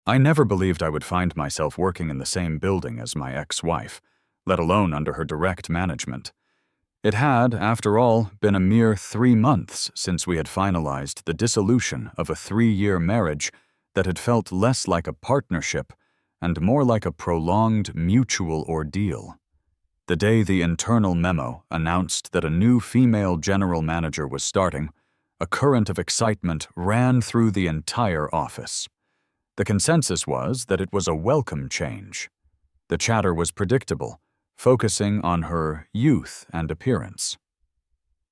I never believed I would find myself working in the same building as my ex-wife, let alone under her direct management. It had, after all, been a mere 3 months since we had finalized the dissolution of a 3-year marriage that had felt less like a partnership and more like a prolonged mutual ordeal. The day the internal memo announced that a new female general manager was starting, a current of excitement ran through the entire office. The consensus was that it was a welcome change. The chatter was predictable, focusing on her youth and appearance.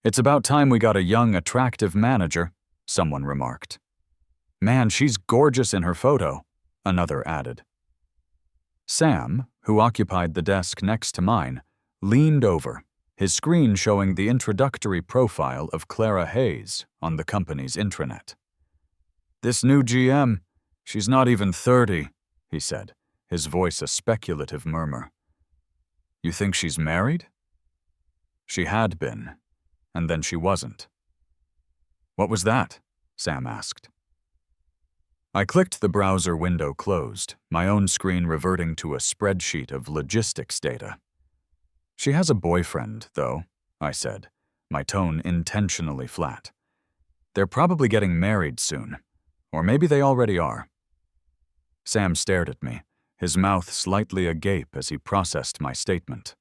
"It's about time we got a young, attractive manager," someone remarked. "Man, she's gorgeous in her photo," another added. Sam, who occupied the desk next to mine, leaned over, his screen showing the introductory profile of Clara Hayes on the company's intranet. "This new GM, she's not even 30, he said, his voice a speculative murmur. "You think she's married?" She had been, and then she wasn't. "What was that?" Sam asked. I clicked the browser window closed, my own screen reverting to a spreadsheet of logistics data. "She has a boyfriend, though," I said, my tone intentionally flat. "They're probably getting married soon, or maybe they already are." Sam stared at me, his mouth slightly agape as he processed my statement.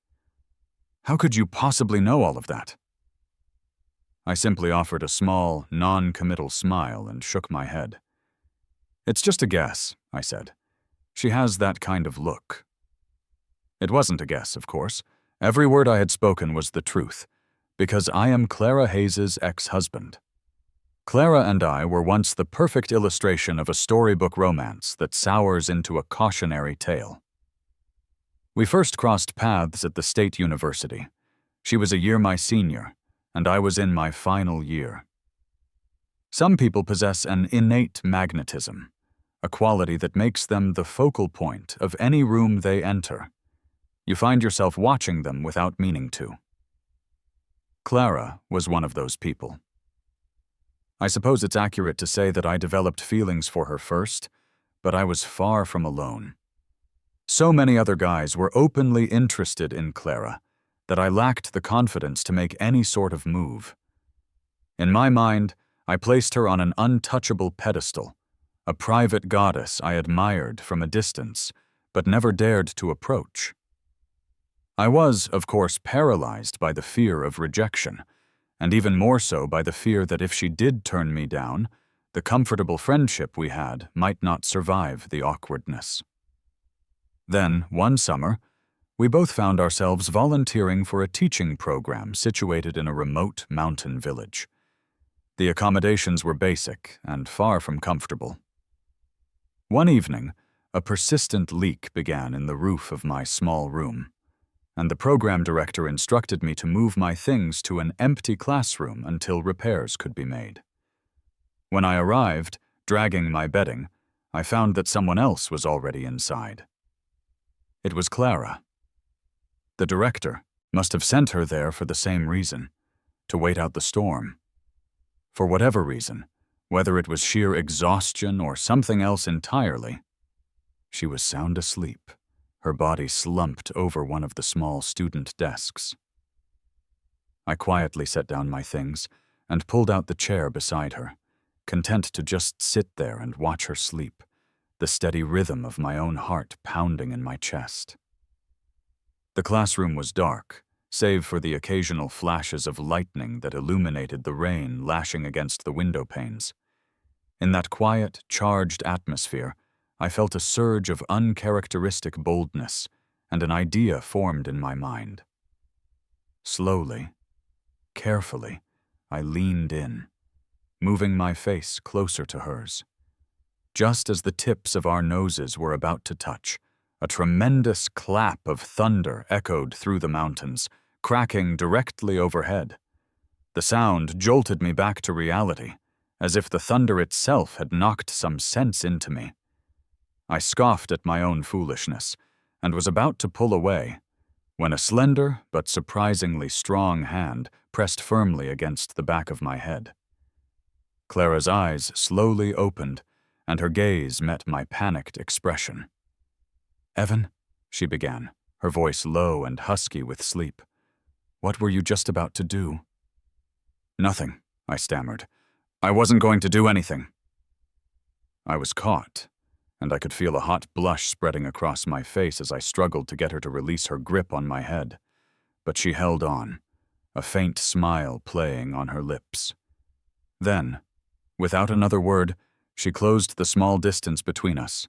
"How could you possibly know all of that?" I simply offered a small, non-committal smile and shook my head. "It's just a guess," I said. "She has that kind of look." It wasn't a guess, of course. Every word I had spoken was the truth, because I am Clara Hayes' ex-husband. Clara and I were once the perfect illustration of a storybook romance that sours into a cautionary tale. We first crossed paths at the State University. She was a year my senior, and I was in my final year. Some people possess an innate magnetism, a quality that makes them the focal point of any room they enter. You find yourself watching them without meaning to. Clara was one of those people. I suppose it's accurate to say that I developed feelings for her first, but I was far from alone. So many other guys were openly interested in Clara that I lacked the confidence to make any sort of move. In my mind, I placed her on an untouchable pedestal, a private goddess I admired from a distance, but never dared to approach. I was, of course, paralyzed by the fear of rejection, and even more so by the fear that if she did turn me down, the comfortable friendship we had might not survive the awkwardness. Then, one summer, we both found ourselves volunteering for a teaching program situated in a remote mountain village. The accommodations were basic and far from comfortable. One evening, a persistent leak began in the roof of my small room, and the program director instructed me to move my things to an empty classroom until repairs could be made. When I arrived, dragging my bedding, I found that someone else was already inside. It was Clara. The director must have sent her there for the same reason, to wait out the storm. For whatever reason, whether it was sheer exhaustion or something else entirely, she was sound asleep, her body slumped over one of the small student desks. I quietly set down my things and pulled out the chair beside her, content to just sit there and watch her sleep, the steady rhythm of my own heart pounding in my chest. The classroom was dark, save for the occasional flashes of lightning that illuminated the rain lashing against the window panes. In that quiet, charged atmosphere, I felt a surge of uncharacteristic boldness, and an idea formed in my mind. Slowly, carefully, I leaned in, moving my face closer to hers. Just as the tips of our noses were about to touch, a tremendous clap of thunder echoed through the mountains, cracking directly overhead. The sound jolted me back to reality, as if the thunder itself had knocked some sense into me. I scoffed at my own foolishness, and was about to pull away, when a slender but surprisingly strong hand pressed firmly against the back of my head. Clara's eyes slowly opened, and her gaze met my panicked expression. "Evan," she began, her voice low and husky with sleep. "What were you just about to do?" "Nothing," I stammered. "I wasn't going to do anything." I was caught, and I could feel a hot blush spreading across my face as I struggled to get her to release her grip on my head. But she held on, a faint smile playing on her lips. Then, without another word, she closed the small distance between us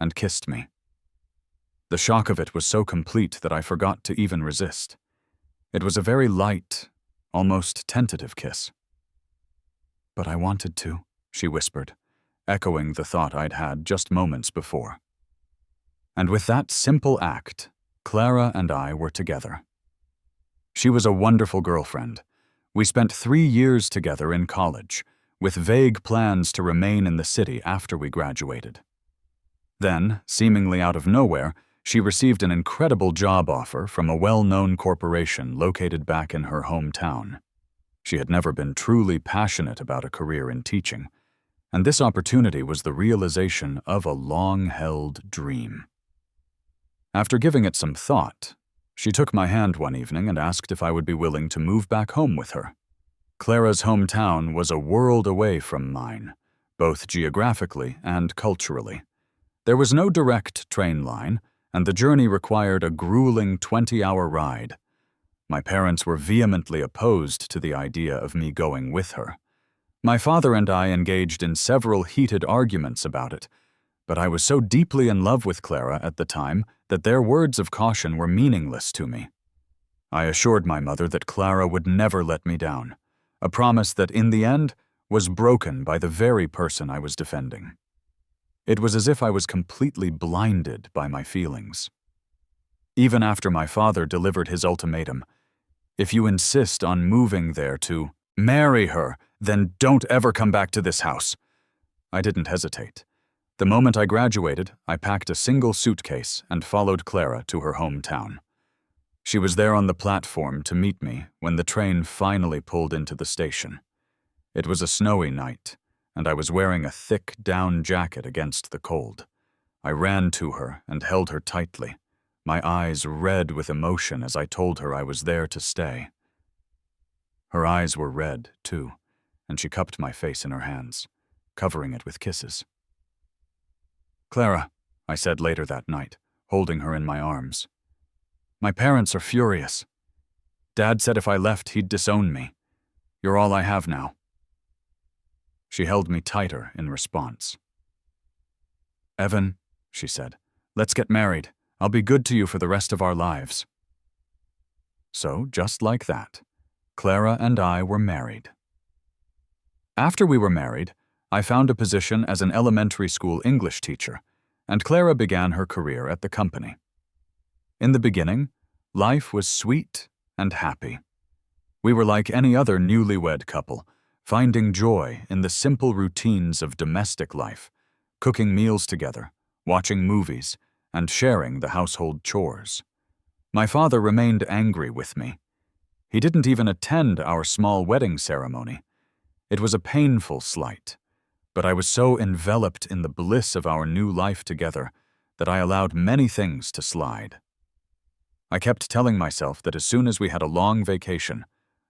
and kissed me. The shock of it was so complete that I forgot to even resist. It was a very light, almost tentative kiss. "But I wanted to," she whispered, echoing the thought I'd had just moments before. And with that simple act, Clara and I were together. She was a wonderful girlfriend. We spent 3 years together in college, with vague plans to remain in the city after we graduated. Then, seemingly out of nowhere, she received an incredible job offer from a well-known corporation located back in her hometown. She had never been truly passionate about a career in teaching, and this opportunity was the realization of a long-held dream. After giving it some thought, she took my hand one evening and asked if I would be willing to move back home with her. Clara's hometown was a world away from mine, both geographically and culturally. There was no direct train line, and the journey required a grueling 20-hour ride. My parents were vehemently opposed to the idea of me going with her. My father and I engaged in several heated arguments about it, but I was so deeply in love with Clara at the time that their words of caution were meaningless to me. I assured my mother that Clara would never let me down, a promise that in the end was broken by the very person I was defending. It was as if I was completely blinded by my feelings. Even after my father delivered his ultimatum, "If you insist on moving there to marry her, then don't ever come back to this house," I didn't hesitate. The moment I graduated, I packed a single suitcase and followed Clara to her hometown. She was there on the platform to meet me when the train finally pulled into the station. It was a snowy night, and I was wearing a thick down jacket against the cold. I ran to her and held her tightly, my eyes red with emotion as I told her I was there to stay. Her eyes were red, too, and she cupped my face in her hands, covering it with kisses. "Clara," I said later that night, holding her in my arms, "my parents are furious. Dad said if I left, he'd disown me. You're all I have now." She held me tighter in response. "Evan," she said, "let's get married. I'll be good to you for the rest of our lives." So, just like that, Clara and I were married. After we were married, I found a position as an elementary school English teacher, and Clara began her career at the company. In the beginning, life was sweet and happy. We were like any other newlywed couple, finding joy in the simple routines of domestic life, cooking meals together, watching movies, and sharing the household chores. My father remained angry with me. He didn't even attend our small wedding ceremony. It was a painful slight, but I was so enveloped in the bliss of our new life together that I allowed many things to slide. I kept telling myself that as soon as we had a long vacation,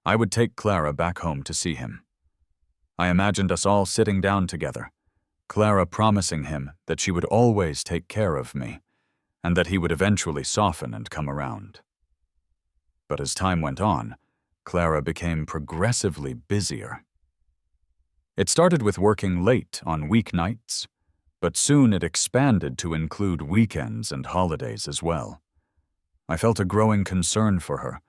I would take Clara back home to see him. I imagined us all sitting down together, Clara promising him that she would always take care of me, and that he would eventually soften and come around. But as time went on, Clara became progressively busier. It started with working late on weeknights, but soon it expanded to include weekends and holidays as well. I felt a growing concern for her,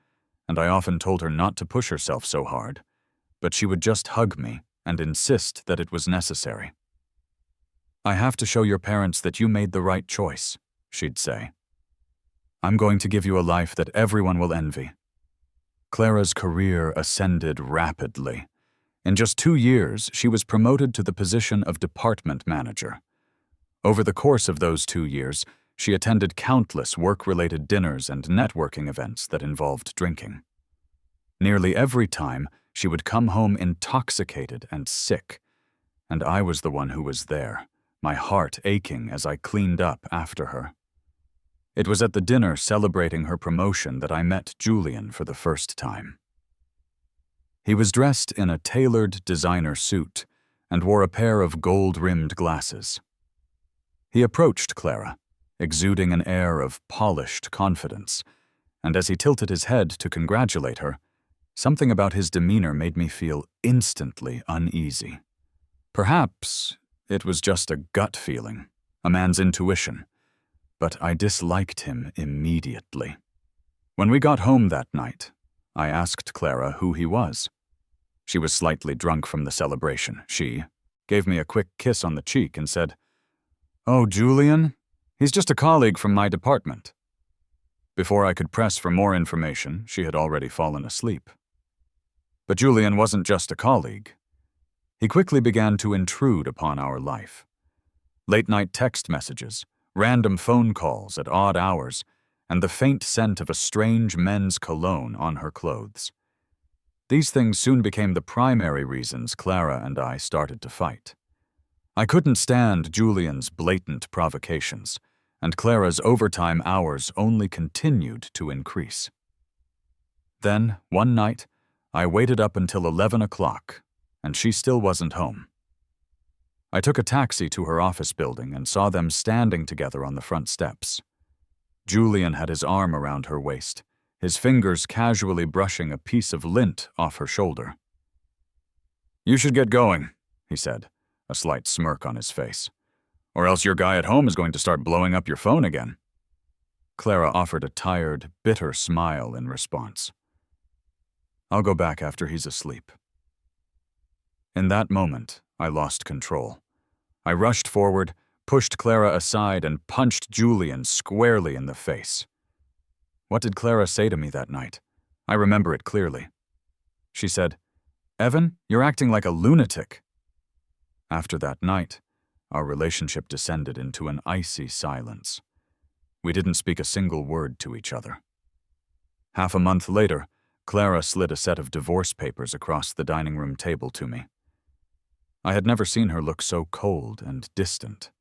and I often told her not to push herself so hard, but she would just hug me and insist that it was necessary. "I have to show your parents that you made the right choice," she'd say. "I'm going to give you a life that everyone will envy." Clara's career ascended rapidly. In just 2 years, she was promoted to the position of department manager. Over the course of those 2 years, she attended countless work-related dinners and networking events that involved drinking. Nearly every time, she would come home intoxicated and sick, and I was the one who was there, my heart aching as I cleaned up after her. It was at the dinner celebrating her promotion that I met Julian for the first time. He was dressed in a tailored designer suit and wore a pair of gold-rimmed glasses. He approached Clara, exuding an air of polished confidence, and as he tilted his head to congratulate her, something about his demeanor made me feel instantly uneasy. Perhaps it was just a gut feeling, a man's intuition, but I disliked him immediately. When we got home that night, I asked Clara who he was. She was slightly drunk from the celebration. She gave me a quick kiss on the cheek and said, "Oh, Julian? He's just a colleague from my department." Before I could press for more information, she had already fallen asleep. But Julian wasn't just a colleague. He quickly began to intrude upon our life. Late-night text messages, random phone calls at odd hours, and the faint scent of a strange men's cologne on her clothes. These things soon became the primary reasons Clara and I started to fight. I couldn't stand Julian's blatant provocations, and Clara's overtime hours only continued to increase. Then, one night, I waited up until 11 o'clock, and she still wasn't home. I took a taxi to her office building and saw them standing together on the front steps. Julian had his arm around her waist, his fingers casually brushing a piece of lint off her shoulder. "You should get going," he said, a slight smirk on his face. "Or else your guy at home is going to start blowing up your phone again." Clara offered a tired, bitter smile in response. "I'll go back after he's asleep." In that moment, I lost control. I rushed forward, pushed Clara aside, and punched Julian squarely in the face. What did Clara say to me that night? I remember it clearly. She said, "Evan, you're acting like a lunatic." After that night, our relationship descended into an icy silence. We didn't speak a single word to each other. Half a month later, Clara slid a set of divorce papers across the dining room table to me. I had never seen her look so cold and distant.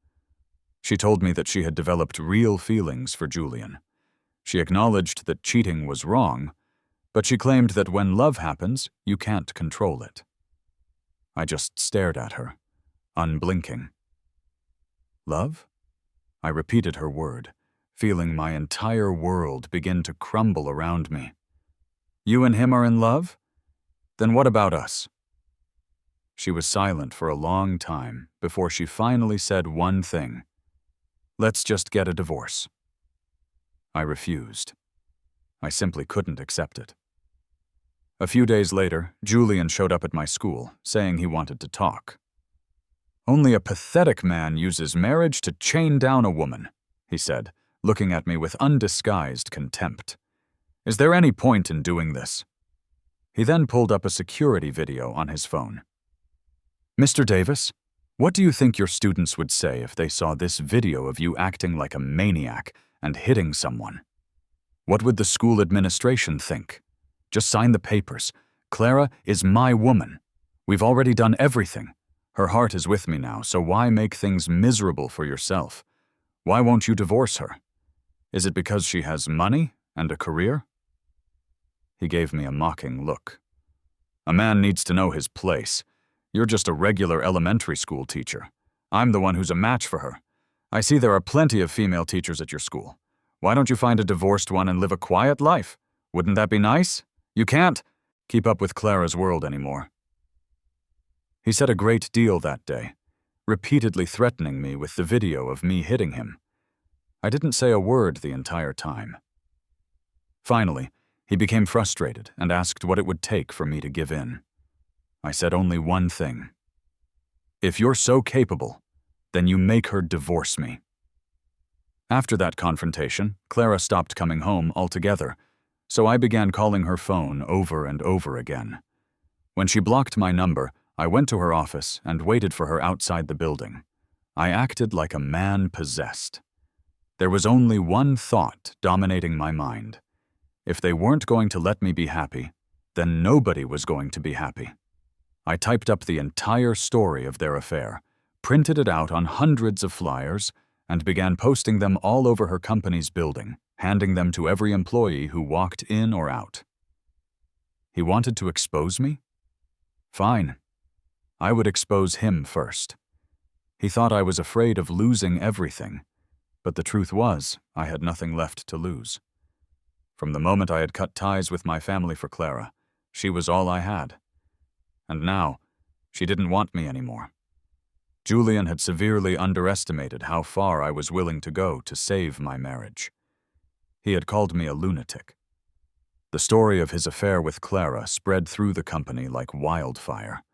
She told me that she had developed real feelings for Julian. She acknowledged that cheating was wrong, but she claimed that when love happens, you can't control it. I just stared at her, unblinking. "Love?" I repeated her word, feeling my entire world begin to crumble around me. "You and him are in love? Then what about us?" She was silent for a long time before she finally said one thing. "Let's just get a divorce." I refused. I simply couldn't accept it. A few days later, Julian showed up at my school, saying he wanted to talk. "Only a pathetic man uses marriage to chain down a woman," he said, looking at me with undisguised contempt. "Is there any point in doing this?" He then pulled up a security video on his phone. "Mr. Davis, what do you think your students would say if they saw this video of you acting like a maniac and hitting someone? What would the school administration think? Just sign the papers. Clara is my woman. We've already done everything. Her heart is with me now, so why make things miserable for yourself? Why won't you divorce her? Is it because she has money and a career?" He gave me a mocking look. "A man needs to know his place. You're just a regular elementary school teacher. I'm the one who's a match for her. I see there are plenty of female teachers at your school. Why don't you find a divorced one and live a quiet life? Wouldn't that be nice? You can't keep up with Clara's world anymore." He said a great deal that day, repeatedly threatening me with the video of me hitting him. I didn't say a word the entire time. Finally, he became frustrated and asked what it would take for me to give in. I said only one thing. "If you're so capable, then you make her divorce me." After that confrontation, Clara stopped coming home altogether, so I began calling her phone over and over again. When she blocked my number, I went to her office and waited for her outside the building. I acted like a man possessed. There was only one thought dominating my mind. If they weren't going to let me be happy, then nobody was going to be happy. I typed up the entire story of their affair, printed it out on hundreds of flyers, and began posting them all over her company's building, handing them to every employee who walked in or out. He wanted to expose me? Fine. I would expose him first. He thought I was afraid of losing everything, but the truth was, I had nothing left to lose. From the moment I had cut ties with my family for Clara, she was all I had. And now, she didn't want me anymore. Julian had severely underestimated how far I was willing to go to save my marriage. He had called me a lunatic. The story of his affair with Clara spread through the company like wildfire.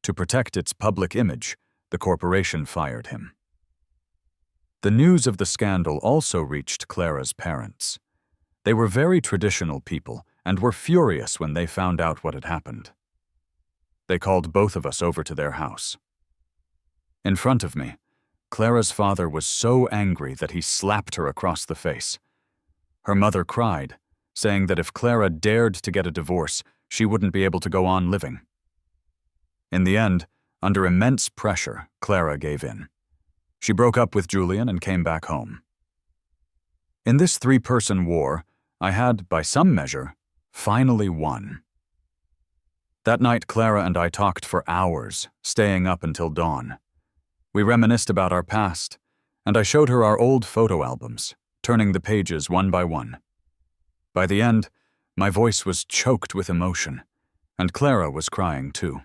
To protect its public image, the corporation fired him. The news of the scandal also reached Clara's parents. They were very traditional people and were furious when they found out what had happened. They called both of us over to their house. In front of me, Clara's father was so angry that he slapped her across the face. Her mother cried, saying that if Clara dared to get a divorce, she wouldn't be able to go on living. In the end, under immense pressure, Clara gave in. She broke up with Julian and came back home. In this three-person war, I had, by some measure, finally won. That night, Clara and I talked for hours, staying up until dawn. We reminisced about our past, and I showed her our old photo albums, turning the pages one by one. By the end, my voice was choked with emotion, and Clara was crying too.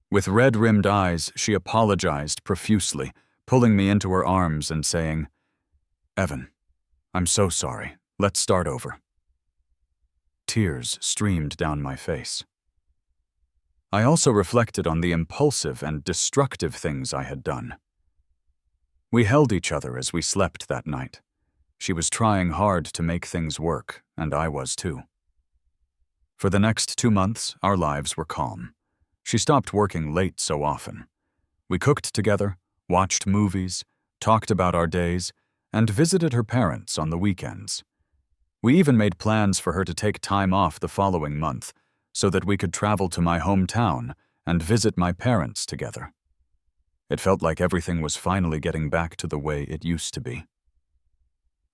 With red-rimmed eyes, she apologized profusely, pulling me into her arms and saying, "Evan, I'm so sorry. Let's start over." Tears streamed down my face. I also reflected on the impulsive and destructive things I had done. We held each other as we slept that night. She was trying hard to make things work, and I was too. For the next 2 months, our lives were calm. She stopped working late so often. We cooked together, watched movies, talked about our days, and visited her parents on the weekends. We even made plans for her to take time off the following month, so that we could travel to my hometown and visit my parents together. It felt like everything was finally getting back to the way it used to be.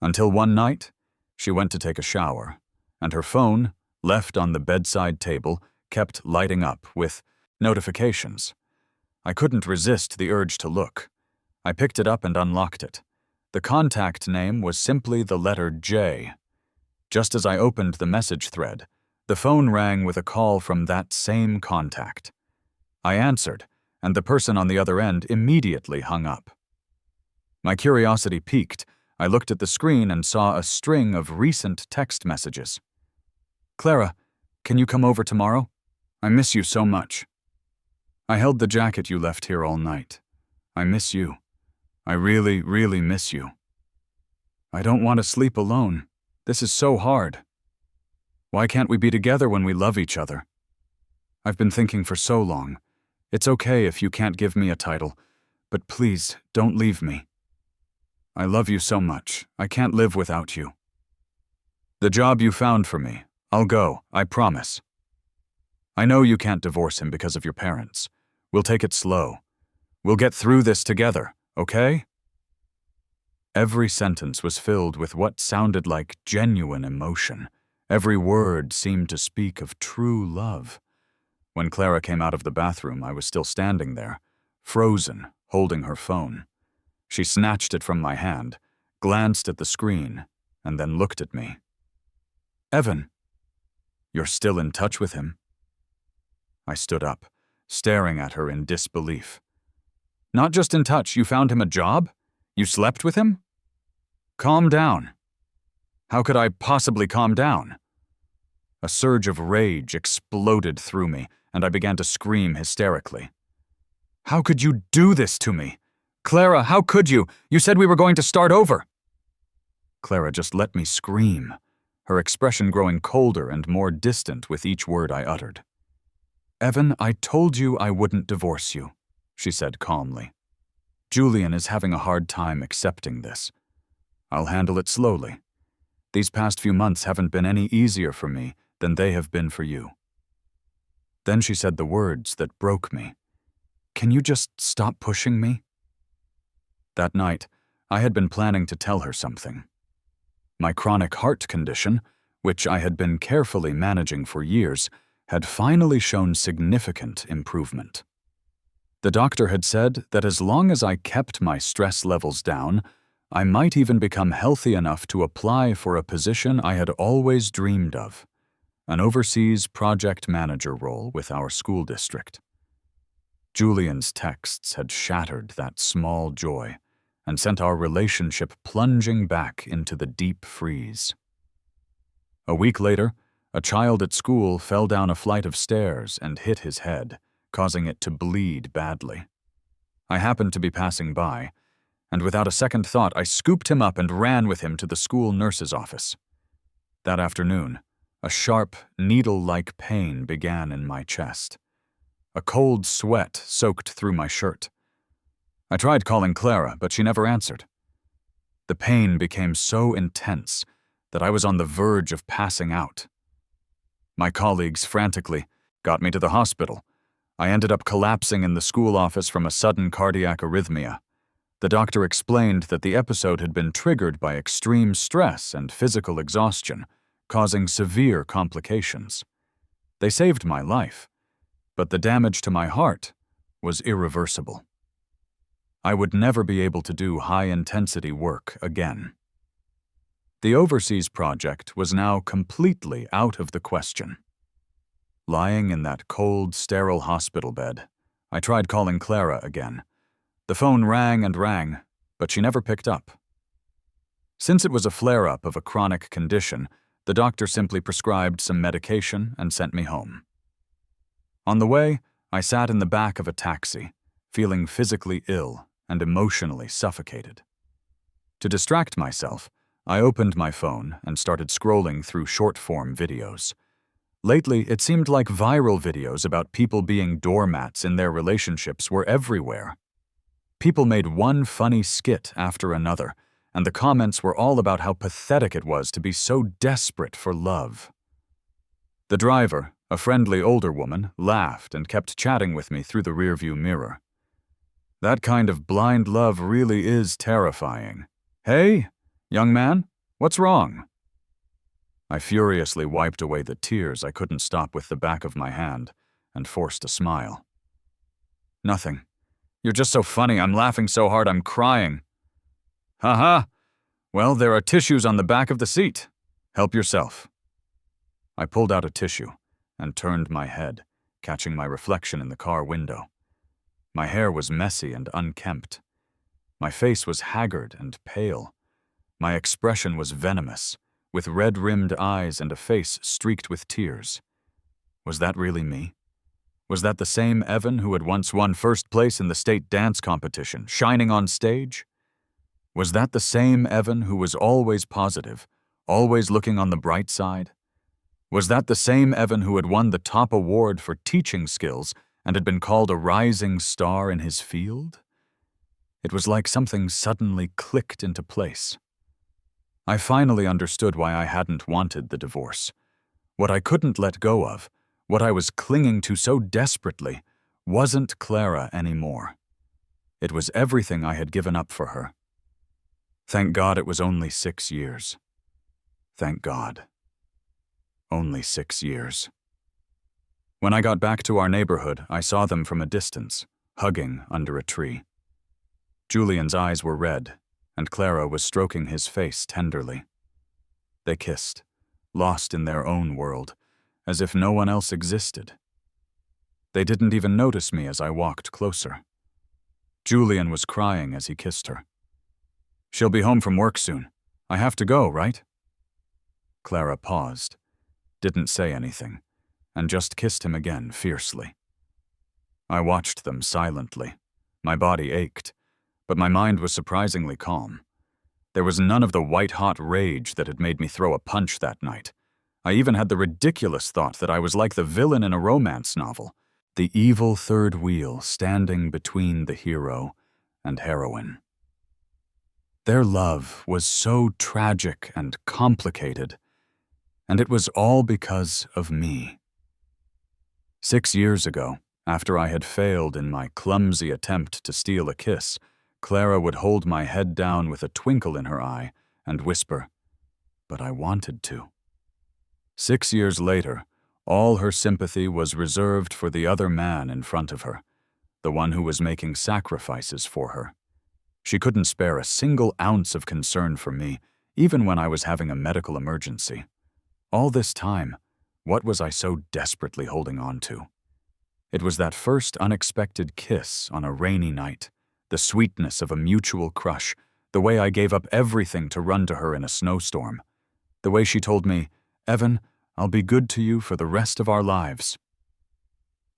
Until one night, she went to take a shower, and her phone, left on the bedside table, kept lighting up with notifications. I couldn't resist the urge to look. I picked it up and unlocked it. The contact name was simply the letter J. Just as I opened the message thread, the phone rang with a call from that same contact. I answered, and the person on the other end immediately hung up. My curiosity piqued. I looked at the screen and saw a string of recent text messages. "Clara, can you come over tomorrow? I miss you so much. I held the jacket you left here all night. I miss you. I really, really miss you. I don't want to sleep alone. This is so hard. Why can't we be together when we love each other? I've been thinking for so long. It's okay if you can't give me a title, but please don't leave me. I love you so much. I can't live without you. The job you found for me, I'll go, I promise. I know you can't divorce him because of your parents. We'll take it slow. We'll get through this together, okay?" Every sentence was filled with what sounded like genuine emotion. Every word seemed to speak of true love. When Clara came out of the bathroom, I was still standing there, frozen, holding her phone. She snatched it from my hand, glanced at the screen, and then looked at me. "Evan, you're still in touch with him?" I stood up, staring at her in disbelief. "Not just in touch, you found him a job? You slept with him? Calm down." How could I possibly calm down? A surge of rage exploded through me, and I began to scream hysterically. "How could you do this to me? Clara, how could you? You said we were going to start over." Clara just let me scream, her expression growing colder and more distant with each word I uttered. "Evan, I told you I wouldn't divorce you," she said calmly. "Julian is having a hard time accepting this. I'll handle it slowly. These past few months haven't been any easier for me than they have been for you." Then she said the words that broke me. Can you just stop pushing me?" That night, I had been planning to tell her something. My chronic heart condition, which I had been carefully managing for years, had finally shown significant improvement. The doctor had said that as long as I kept my stress levels down, I might even become healthy enough to apply for a position I had always dreamed of, an overseas project manager role with our school district. Julian's texts had shattered that small joy and sent our relationship plunging back into the deep freeze. A week later, a child at school fell down a flight of stairs and hit his head, causing it to bleed badly. I happened to be passing by, and without a second thought, I scooped him up and ran with him to the school nurse's office. That afternoon, a sharp, needle-like pain began in my chest. A cold sweat soaked through my shirt. I tried calling Clara, but she never answered. The pain became so intense that I was on the verge of passing out. My colleagues frantically got me to the hospital. I ended up collapsing in the school office from a sudden cardiac arrhythmia. The doctor explained that the episode had been triggered by extreme stress and physical exhaustion, causing severe complications. They saved my life, but the damage to my heart was irreversible. I would never be able to do high-intensity work again. The overseas project was now completely out of the question. Lying in that cold, sterile hospital bed, I tried calling Clara again. The phone rang and rang, but she never picked up. Since it was a flare-up of a chronic condition, the doctor simply prescribed some medication and sent me home. On the way, I sat in the back of a taxi, feeling physically ill and emotionally suffocated. To distract myself, I opened my phone and started scrolling through short-form videos. Lately, it seemed like viral videos about people being doormats in their relationships were everywhere. People made one funny skit after another, and the comments were all about how pathetic it was to be so desperate for love. The driver, a friendly older woman, laughed and kept chatting with me through the rearview mirror. That kind of blind love really is terrifying. "Hey, young man, what's wrong?" I furiously wiped away the tears I couldn't stop with the back of my hand and forced a smile. "Nothing. You're just so funny. I'm laughing so hard I'm crying." "Haha. Well, there are tissues on the back of the seat. Help yourself." I pulled out a tissue and turned my head, catching my reflection in the car window. My hair was messy and unkempt. My face was haggard and pale. My expression was venomous, with red-rimmed eyes and a face streaked with tears. Was that really me? Was that the same Evan who had once won first place in the state dance competition, shining on stage? Was that the same Evan who was always positive, always looking on the bright side? Was that the same Evan who had won the top award for teaching skills and had been called a rising star in his field? It was like something suddenly clicked into place. I finally understood why I hadn't wanted the divorce. What I couldn't let go of, what I was clinging to so desperately, wasn't Clara anymore. It was everything I had given up for her. Thank God it was only 6 years. Thank God. Only 6 years. When I got back to our neighborhood, I saw them from a distance, hugging under a tree. Julian's eyes were red, and Clara was stroking his face tenderly. They kissed, lost in their own world, as if no one else existed. They didn't even notice me as I walked closer. Julian was crying as he kissed her. "She'll be home from work soon. I have to go, right?" Clara paused, didn't say anything, and just kissed him again fiercely. I watched them silently. My body ached, but my mind was surprisingly calm. There was none of the white-hot rage that had made me throw a punch that night. I even had the ridiculous thought that I was like the villain in a romance novel, the evil third wheel standing between the hero and heroine. Their love was so tragic and complicated, and it was all because of me. 6 years ago, After I had failed in my clumsy attempt to steal a kiss, Clara would hold my head down with a twinkle in her eye and whisper, "But I wanted to." 6 years later, all her sympathy was reserved for the other man in front of her, the one who was making sacrifices for her. She couldn't spare a single ounce of concern for me, even when I was having a medical emergency. All this time, what was I so desperately holding on to? It was that first unexpected kiss on a rainy night, the sweetness of a mutual crush, the way I gave up everything to run to her in a snowstorm, the way she told me, "Evan, I'll be good to you for the rest of our lives."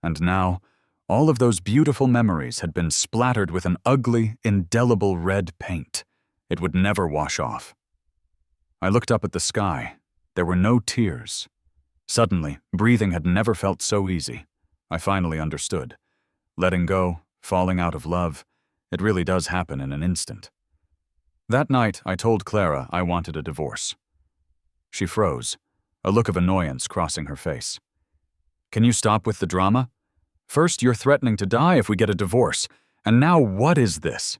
And now, all of those beautiful memories had been splattered with an ugly, indelible red paint. It would never wash off. I looked up at the sky. There were no tears. Suddenly, breathing had never felt so easy. I finally understood. Letting go, falling out of love, it really does happen in an instant. That night, I told Clara I wanted a divorce. She froze, a look of annoyance crossing her face. "Can you stop with the drama? First, you're threatening to die if we get a divorce, and now what is this?"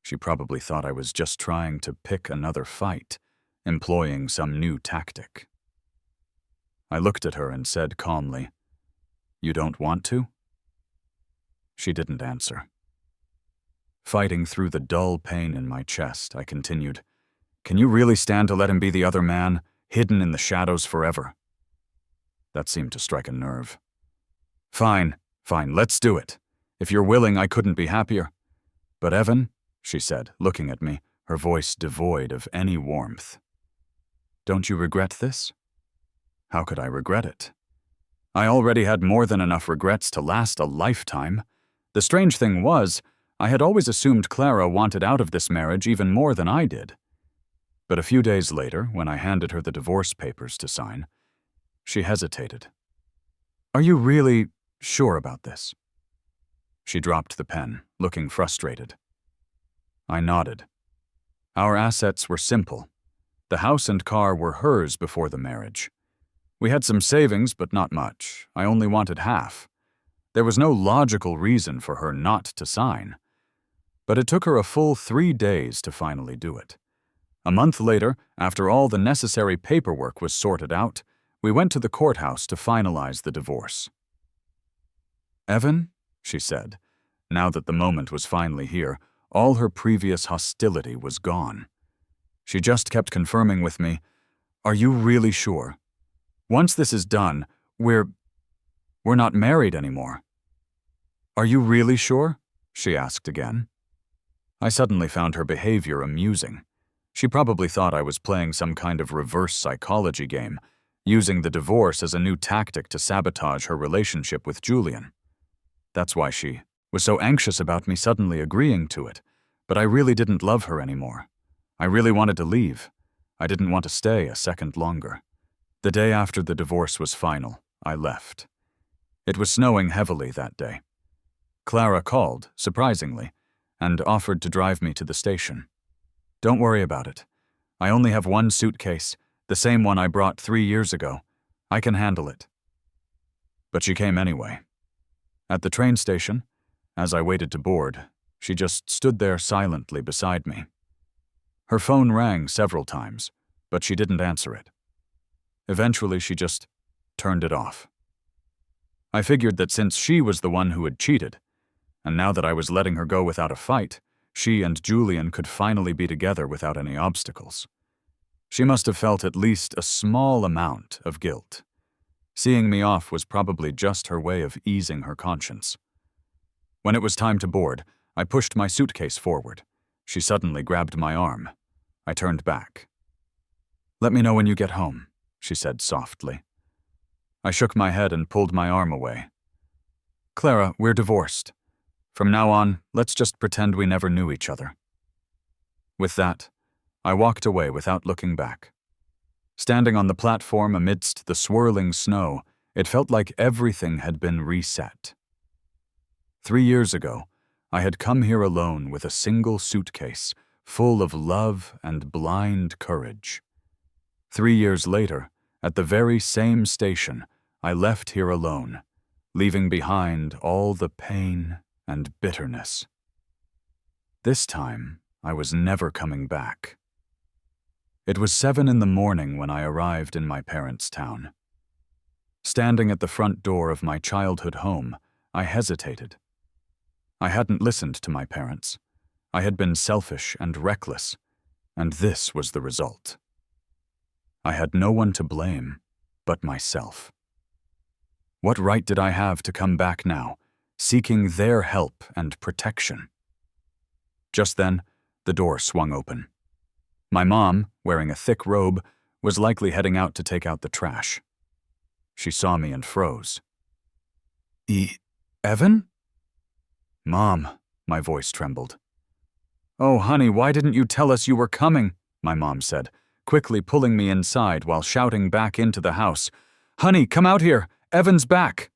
She probably thought I was just trying to pick another fight, employing some new tactic. I looked at her and said calmly, "You don't want to?" She didn't answer. Fighting through the dull pain in my chest, I continued, "Can you really stand to let him be the other man, hidden in the shadows forever?" That seemed to strike a nerve. Fine, let's do it. If you're willing, I couldn't be happier. But Evan," she said, looking at me, her voice devoid of any warmth, "don't you regret this?" How could I regret it? I already had more than enough regrets to last a lifetime. The strange thing was, I had always assumed Clara wanted out of this marriage even more than I did. But a few days later, when I handed her the divorce papers to sign, she hesitated. "Are you really sure about this?" She dropped the pen, looking frustrated. I nodded. Our assets were simple. The house and car were hers before the marriage. We had some savings, but not much. I only wanted half. There was no logical reason for her not to sign. But it took her a full 3 days to finally do it. A month later, after all the necessary paperwork was sorted out, we went to the courthouse to finalize the divorce. "Evan," she said, now that the moment was finally here, all her previous hostility was gone. She just kept confirming with me, "Are you really sure? Once this is done, we're not married anymore." "Are you really sure?" she asked again. I suddenly found her behavior amusing. She probably thought I was playing some kind of reverse psychology game, using the divorce as a new tactic to sabotage her relationship with Julian. That's why she was so anxious about me suddenly agreeing to it, but I really didn't love her anymore. I really wanted to leave. I didn't want to stay a second longer. The day after the divorce was final, I left. It was snowing heavily that day. Clara called, surprisingly, and offered to drive me to the station. "Don't worry about it. I only have one suitcase, the same one I brought 3 years ago. I can handle it." But she came anyway. At the train station, as I waited to board, she just stood there silently beside me. Her phone rang several times, but she didn't answer it. Eventually, she just turned it off. I figured that since she was the one who had cheated, and now that I was letting her go without a fight, she and Julian could finally be together without any obstacles. She must have felt at least a small amount of guilt. Seeing me off was probably just her way of easing her conscience. When it was time to board, I pushed my suitcase forward. She suddenly grabbed my arm. I turned back. "Let me know when you get home," she said softly. I shook my head and pulled my arm away. "Clara, we're divorced. From now on, let's just pretend we never knew each other." With that, I walked away without looking back. Standing on the platform amidst the swirling snow, it felt like everything had been reset. 3 years ago, I had come here alone with a single suitcase, full of love and blind courage. 3 years later, at the very same station, I left here alone, leaving behind all the pain and bitterness. This time, I was never coming back. It was 7 in the morning when I arrived in my parents' town. Standing at the front door of my childhood home, I hesitated. I hadn't listened to my parents. I had been selfish and reckless, and this was the result. I had no one to blame but myself. What right did I have to come back now, seeking their help and protection? Just then, the door swung open. My mom, wearing a thick robe, was likely heading out to take out the trash. She saw me and froze. Evan? Mom, my voice trembled. Oh, honey, why didn't you tell us you were coming? My mom said, quickly pulling me inside while shouting back into the house. Honey, come out here! Evan's back!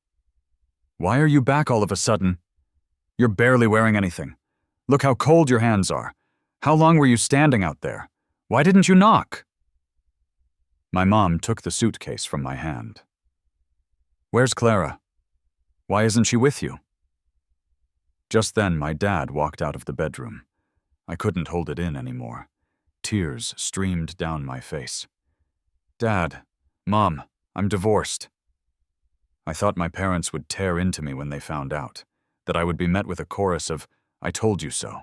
Why are you back all of a sudden? You're barely wearing anything. Look how cold your hands are. How long were you standing out there? Why didn't you knock? My mom took the suitcase from my hand. Where's Clara? Why isn't she with you? Just then, my dad walked out of the bedroom. I couldn't hold it in anymore. Tears streamed down my face. Dad, Mom, I'm divorced. I thought my parents would tear into me when they found out, that I would be met with a chorus of, I told you so.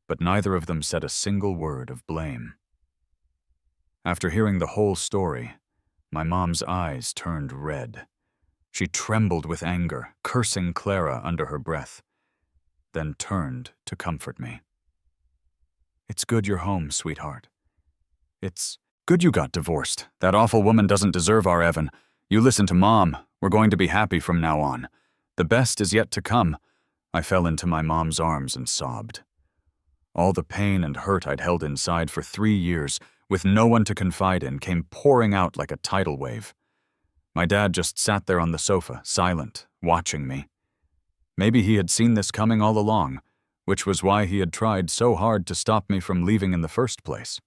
But neither of them said a single word of blame. After hearing the whole story, my mom's eyes turned red. She trembled with anger, cursing Clara under her breath, then turned to comfort me. It's good you're home, sweetheart. It's good you got divorced. That awful woman doesn't deserve our Evan. You listen to Mom. We're going to be happy from now on. The best is yet to come. I fell into my mom's arms and sobbed. All the pain and hurt I'd held inside for 3 years, with no one to confide in, came pouring out like a tidal wave. My dad just sat there on the sofa, silent, watching me. Maybe he had seen this coming all along, which was why he had tried so hard to stop me from leaving in the first place.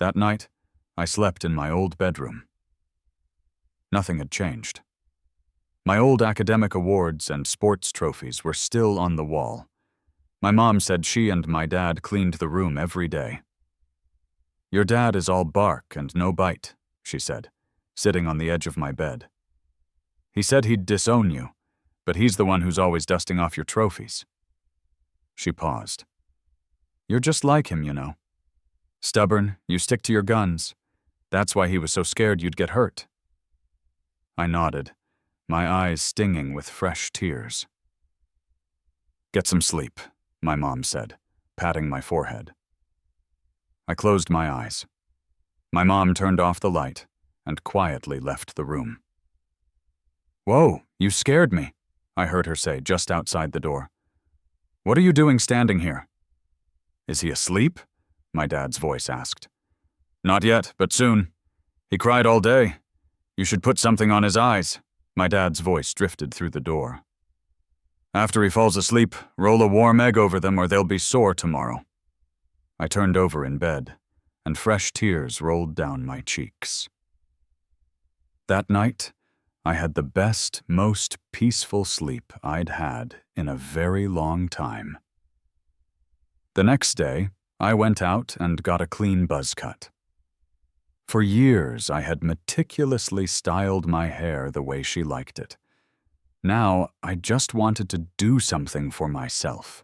That night, I slept in my old bedroom. Nothing had changed. My old academic awards and sports trophies were still on the wall. My mom said she and my dad cleaned the room every day. Your dad is all bark and no bite, she said, sitting on the edge of my bed. He said he'd disown you, but he's the one who's always dusting off your trophies. She paused. You're just like him, you know. Stubborn, you stick to your guns. That's why he was so scared you'd get hurt. I nodded, my eyes stinging with fresh tears. Get some sleep, my mom said, patting my forehead. I closed my eyes. My mom turned off the light and quietly left the room. Whoa, you scared me, I heard her say just outside the door. What are you doing standing here? Is he asleep? My dad's voice asked. Not yet, but soon. He cried all day. You should put something on his eyes. My dad's voice drifted through the door. After he falls asleep, roll a warm egg over them or they'll be sore tomorrow. I turned over in bed, and fresh tears rolled down my cheeks. That night, I had the best, most peaceful sleep I'd had in a very long time. The next day, I went out and got a clean buzz cut. For years, I had meticulously styled my hair the way she liked it. Now, I just wanted to do something for myself,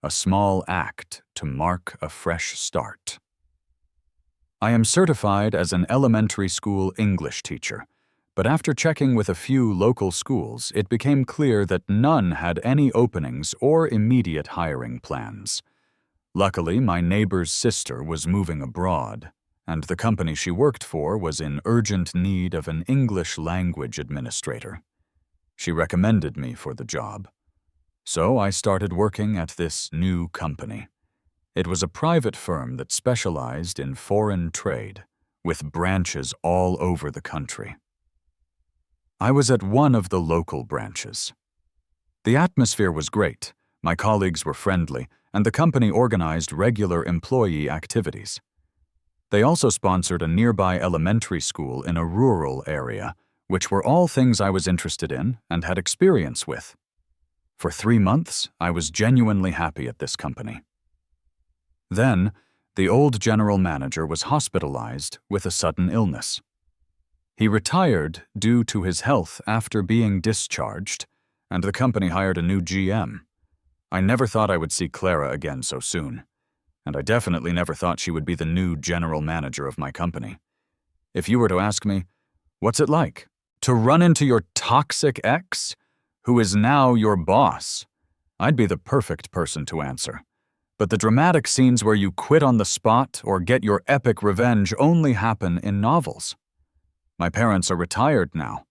a small act to mark a fresh start. I am certified as an elementary school English teacher, but after checking with a few local schools, it became clear that none had any openings or immediate hiring plans. Luckily, my neighbor's sister was moving abroad, and the company she worked for was in urgent need of an English language administrator. She recommended me for the job. So I started working at this new company. It was a private firm that specialized in foreign trade, with branches all over the country. I was at one of the local branches. The atmosphere was great, my colleagues were friendly, and the company organized regular employee activities. They also sponsored a nearby elementary school in a rural area, which were all things I was interested in and had experience with. For 3 months, I was genuinely happy at this company. Then, the old general manager was hospitalized with a sudden illness. He retired due to his health after being discharged, and the company hired a new GM. I never thought I would see Clara again so soon, and I definitely never thought she would be the new general manager of my company. If you were to ask me, what's it like to run into your toxic ex, who is now your boss? I'd be the perfect person to answer. But the dramatic scenes where you quit on the spot or get your epic revenge only happen in novels. My parents are retired now.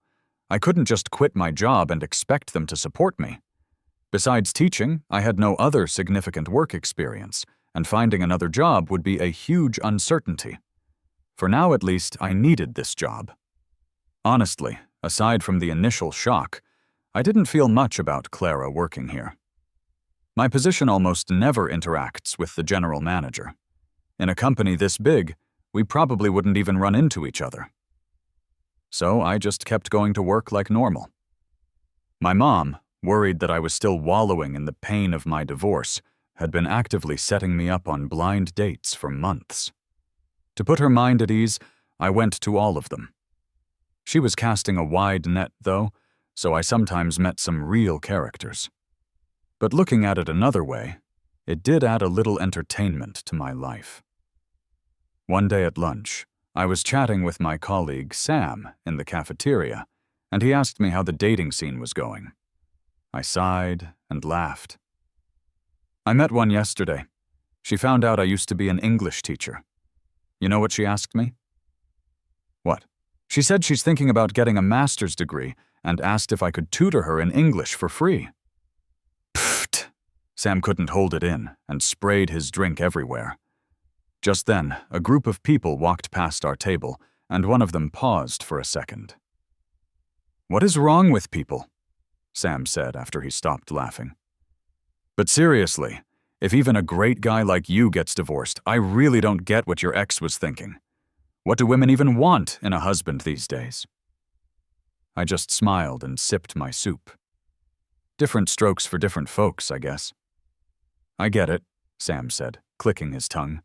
I couldn't just quit my job and expect them to support me. Besides teaching, I had no other significant work experience, and finding another job would be a huge uncertainty. For now, at least, I needed this job. Honestly, aside from the initial shock, I didn't feel much about Clara working here. My position almost never interacts with the general manager. In a company this big, we probably wouldn't even run into each other. So I just kept going to work like normal. My mom, worried that I was still wallowing in the pain of my divorce, had been actively setting me up on blind dates for months. To put her mind at ease, I went to all of them. She was casting a wide net, though, so I sometimes met some real characters. But looking at it another way, it did add a little entertainment to my life. One day at lunch, I was chatting with my colleague Sam in the cafeteria, and he asked me how the dating scene was going. I sighed and laughed. I met one yesterday. She found out I used to be an English teacher. You know what she asked me? What? She said she's thinking about getting a master's degree and asked if I could tutor her in English for free. Pfft! Sam couldn't hold it in and sprayed his drink everywhere. Just then, a group of people walked past our table, and one of them paused for a second. "What is wrong with people?" Sam said after he stopped laughing. "But seriously, if even a great guy like you gets divorced, I really don't get what your ex was thinking. What do women even want in a husband these days?" I just smiled and sipped my soup. Different strokes for different folks, I guess. "I get it," Sam said, clicking his tongue.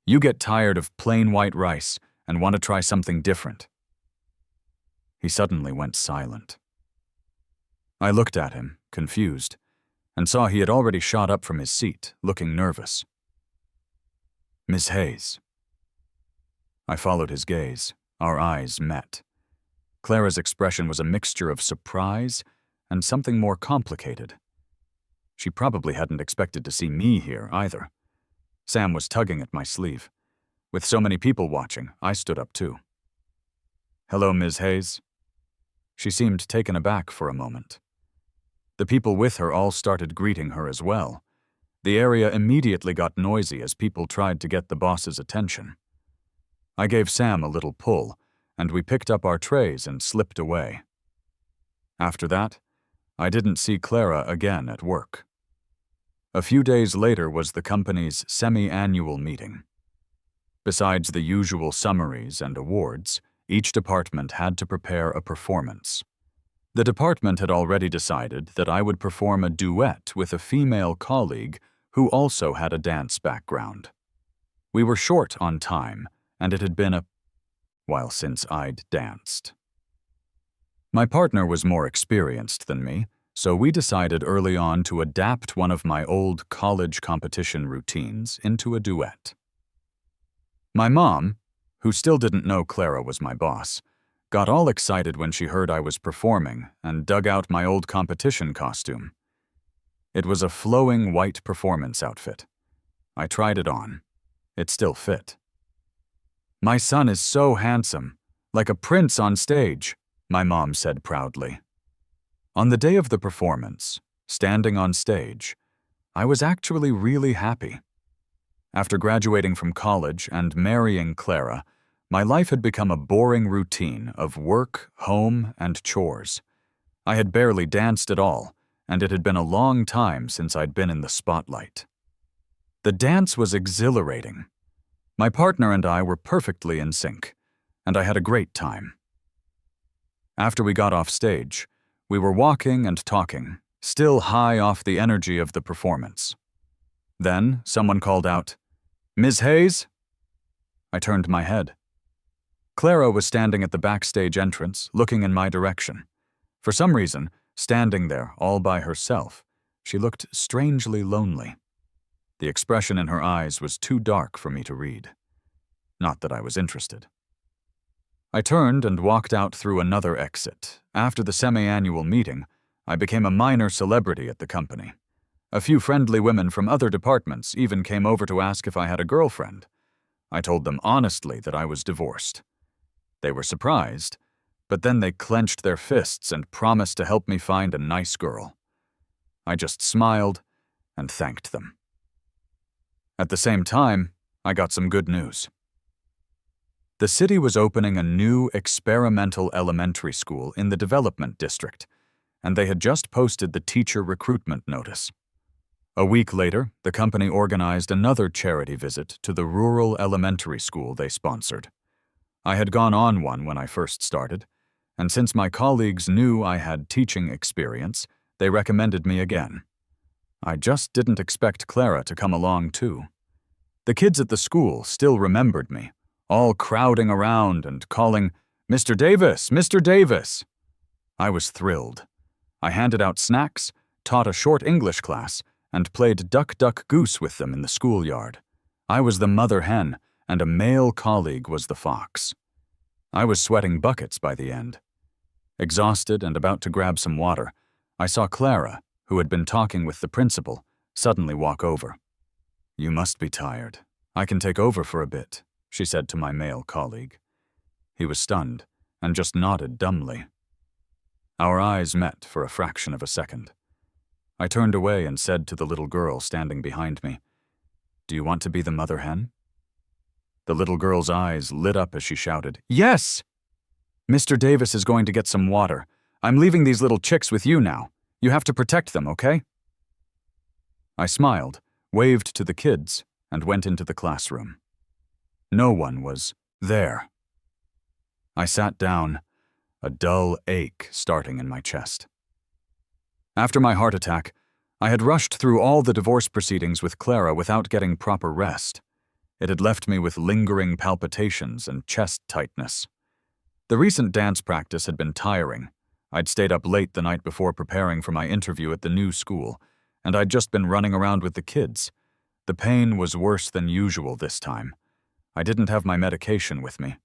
"You get tired of plain white rice and want to try something different." He suddenly went silent. I looked at him, confused, and saw he had already shot up from his seat, looking nervous. "Miss Hayes." I followed his gaze. Our eyes met. Clara's expression was a mixture of surprise and something more complicated. She probably hadn't expected to see me here either. Sam was tugging at my sleeve. With so many people watching, I stood up too. "Hello, Ms. Hayes." She seemed taken aback for a moment. The people with her all started greeting her as well. The area immediately got noisy as people tried to get the boss's attention. I gave Sam a little pull, and we picked up our trays and slipped away. After that, I didn't see Clara again at work. A few days later was the company's semi-annual meeting. Besides the usual summaries and awards, each department had to prepare a performance. The department had already decided that I would perform a duet with a female colleague who also had a dance background. We were short on time, and it had been a while since I'd danced. My partner was more experienced than me, so we decided early on to adapt one of my old college competition routines into a duet. My mom, who still didn't know Clara was my boss, got all excited when she heard I was performing and dug out my old competition costume. It was a flowing white performance outfit. I tried it on. It still fit. "My son is so handsome, like a prince on stage," my mom said proudly. On the day of the performance, standing on stage, I was actually really happy. After graduating from college and marrying Clara, my life had become a boring routine of work, home, and chores. I had barely danced at all, and it had been a long time since I'd been in the spotlight. The dance was exhilarating. My partner and I were perfectly in sync, and I had a great time. After we got off stage, we were walking and talking, still high off the energy of the performance. Then someone called out, "Ms. Hayes?" I turned my head. Clara was standing at the backstage entrance, looking in my direction. For some reason, standing there all by herself, she looked strangely lonely. The expression in her eyes was too dark for me to read. Not that I was interested. I turned and walked out through another exit. After the semi-annual meeting, I became a minor celebrity at the company. A few friendly women from other departments even came over to ask if I had a girlfriend. I told them honestly that I was divorced. They were surprised, but then they clenched their fists and promised to help me find a nice girl. I just smiled and thanked them. At the same time, I got some good news. The city was opening a new experimental elementary school in the development district, and they had just posted the teacher recruitment notice. A week later, the company organized another charity visit to the rural elementary school they sponsored. I had gone on one when I first started, and since my colleagues knew I had teaching experience, they recommended me again. I just didn't expect Clara to come along too. The kids at the school still remembered me, all crowding around and calling, "Mr. Davis, Mr. Davis!" I was thrilled. I handed out snacks, taught a short English class, and played duck, duck, goose with them in the schoolyard. I was the mother hen, and a male colleague was the fox. I was sweating buckets by the end. Exhausted and about to grab some water, I saw Clara, who had been talking with the principal, suddenly walk over. "You must be tired. I can take over for a bit," she said to my male colleague. He was stunned and just nodded dumbly. Our eyes met for a fraction of a second. I turned away and said to the little girl standing behind me, "Do you want to be the mother hen?" The little girl's eyes lit up as she shouted, "Yes! Mr. Davis is going to get some water. I'm leaving these little chicks with you now. You have to protect them, okay?" I smiled, waved to the kids, and went into the classroom. No one was there. I sat down, a dull ache starting in my chest. After my heart attack, I had rushed through all the divorce proceedings with Clara without getting proper rest. It had left me with lingering palpitations and chest tightness. The recent dance practice had been tiring. I'd stayed up late the night before preparing for my interview at the new school, and I'd just been running around with the kids. The pain was worse than usual this time. I didn't have my medication with me.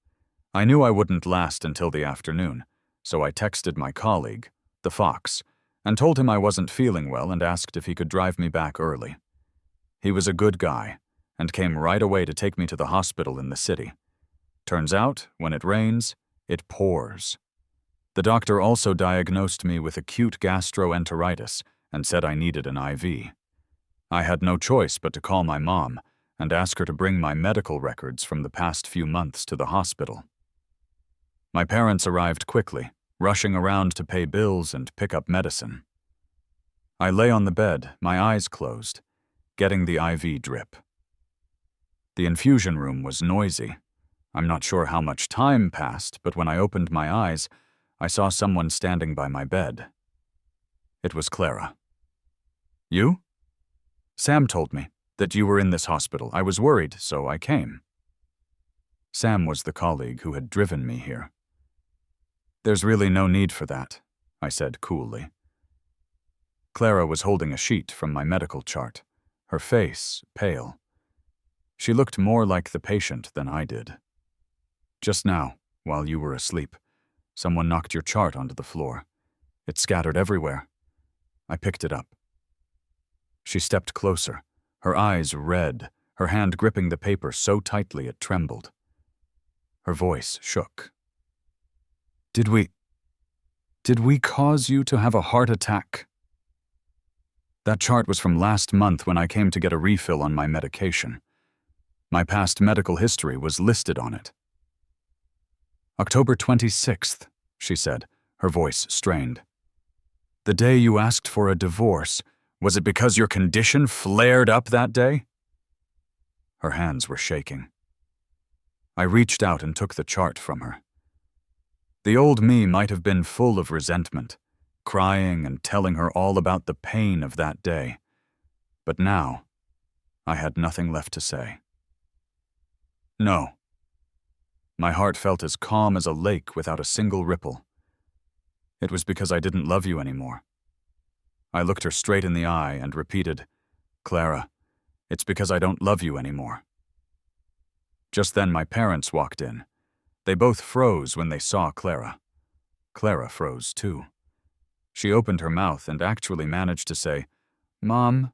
I knew I wouldn't last until the afternoon, so I texted my colleague, the fox, and told him I wasn't feeling well and asked if he could drive me back early. He was a good guy and came right away to take me to the hospital in the city. Turns out, when it rains, it pours. The doctor also diagnosed me with acute gastroenteritis and said I needed an IV. I had no choice but to call my mom and ask her to bring my medical records from the past few months to the hospital. My parents arrived quickly, rushing around to pay bills and pick up medicine. I lay on the bed, my eyes closed, getting the IV drip. The infusion room was noisy. I'm not sure how much time passed, but when I opened my eyes, I saw someone standing by my bed. It was Clara. "You?" "Sam told me that you were in this hospital. I was worried, so I came." Sam was the colleague who had driven me here. "There's really no need for that," I said coolly. Clara was holding a sheet from my medical chart, her face pale. She looked more like the patient than I did. "Just now, while you were asleep, someone knocked your chart onto the floor. It scattered everywhere. I picked it up." She stepped closer, her eyes red, her hand gripping the paper so tightly it trembled. Her voice shook. Did we cause you to have a heart attack?" That chart was from last month when I came to get a refill on my medication. My past medical history was listed on it. "October 26th, she said, her voice strained. "The day you asked for a divorce, was it because your condition flared up that day?" Her hands were shaking. I reached out and took the chart from her. The old me might have been full of resentment, crying and telling her all about the pain of that day. But now, I had nothing left to say. No. My heart felt as calm as a lake without a single ripple. It was because I didn't love you anymore. I looked her straight in the eye and repeated, "Clara, it's because I don't love you anymore." Just then my parents walked in. They both froze when they saw Clara. Clara froze too. She opened her mouth and actually managed to say, "Mom,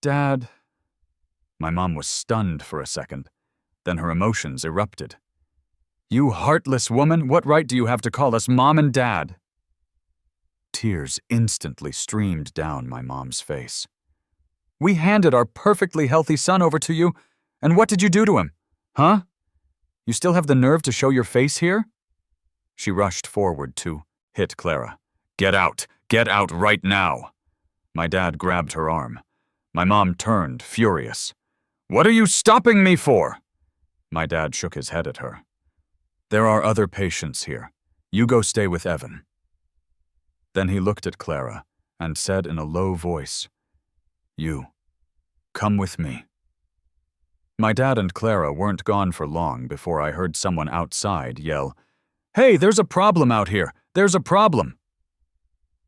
Dad." My mom was stunned for a second. Then her emotions erupted. "You heartless woman, what right do you have to call us Mom and Dad?" Tears instantly streamed down my mom's face. "We handed our perfectly healthy son over to you, and what did you do to him? Huh? You still have the nerve to show your face here?" She rushed forward to hit Clara. Get out right now." My dad grabbed her arm. My mom turned, furious. "What are you stopping me for?" My dad shook his head at her. "There are other patients here. You go stay with Evan." Then he looked at Clara and said in a low voice, "You, come with me." My dad and Clara weren't gone for long before I heard someone outside yell, "Hey, there's a problem out here! There's a problem!"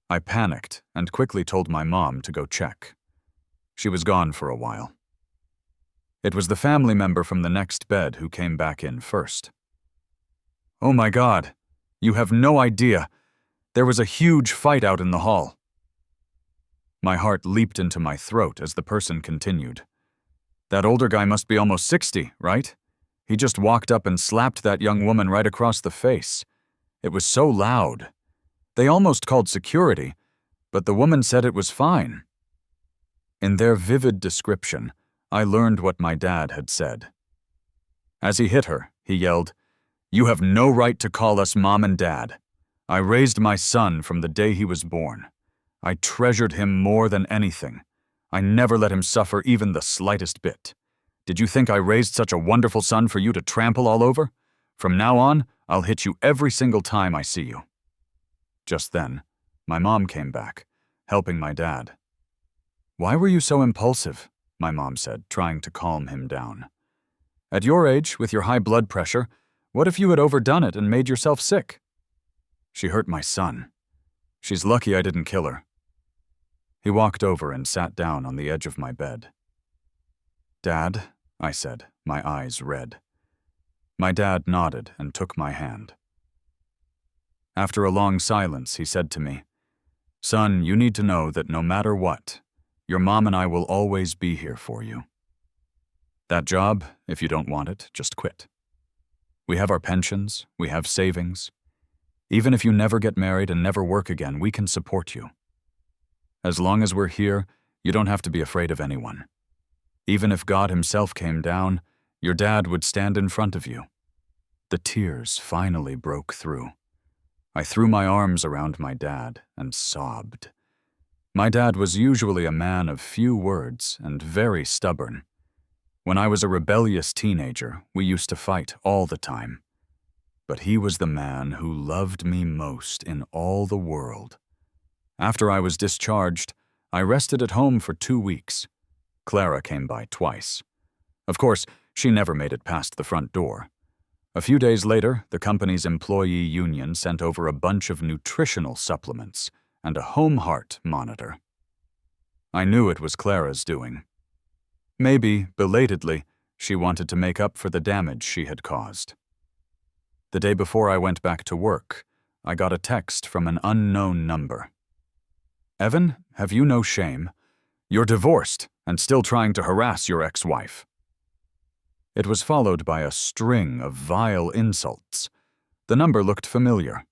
I panicked and quickly told my mom to go check. She was gone for a while. It was the family member from the next bed who came back in first. "Oh my God, you have no idea. There was a huge fight out in the hall." My heart leaped into my throat as the person continued. "That older guy must be almost 60, right? He just walked up and slapped that young woman right across the face. It was so loud. They almost called security, but the woman said it was fine." In their vivid description, I learned what my dad had said. As he hit her, he yelled, "You have no right to call us Mom and Dad. I raised my son from the day he was born. I treasured him more than anything. I never let him suffer even the slightest bit. Did you think I raised such a wonderful son for you to trample all over? From now on, I'll hit you every single time I see you." Just then, my mom came back, helping my dad. "Why were you so impulsive?" my mom said, trying to calm him down. "At your age, with your high blood pressure, what if you had overdone it and made yourself sick?" "She hurt my son. She's lucky I didn't kill her." He walked over and sat down on the edge of my bed. "Dad," I said, my eyes red. My dad nodded and took my hand. After a long silence, he said to me, "Son, you need to know that no matter what, your mom and I will always be here for you. That job, if you don't want it, just quit. We have our pensions, we have savings. Even if you never get married and never work again, we can support you. As long as we're here, you don't have to be afraid of anyone. Even if God himself came down, your dad would stand in front of you." The tears finally broke through. I threw my arms around my dad and sobbed. My dad was usually a man of few words and very stubborn. When I was a rebellious teenager, we used to fight all the time. But he was the man who loved me most in all the world. After I was discharged, I rested at home for 2 weeks. Clara came by twice. Of course, she never made it past the front door. A few days later, the company's employee union sent over a bunch of nutritional supplements and a home heart monitor. I knew it was Clara's doing. Maybe, belatedly, she wanted to make up for the damage she had caused. The day before I went back to work, I got a text from an unknown number. "Evan, have you no shame? You're divorced and still trying to harass your ex-wife." It was followed by a string of vile insults. The number looked familiar.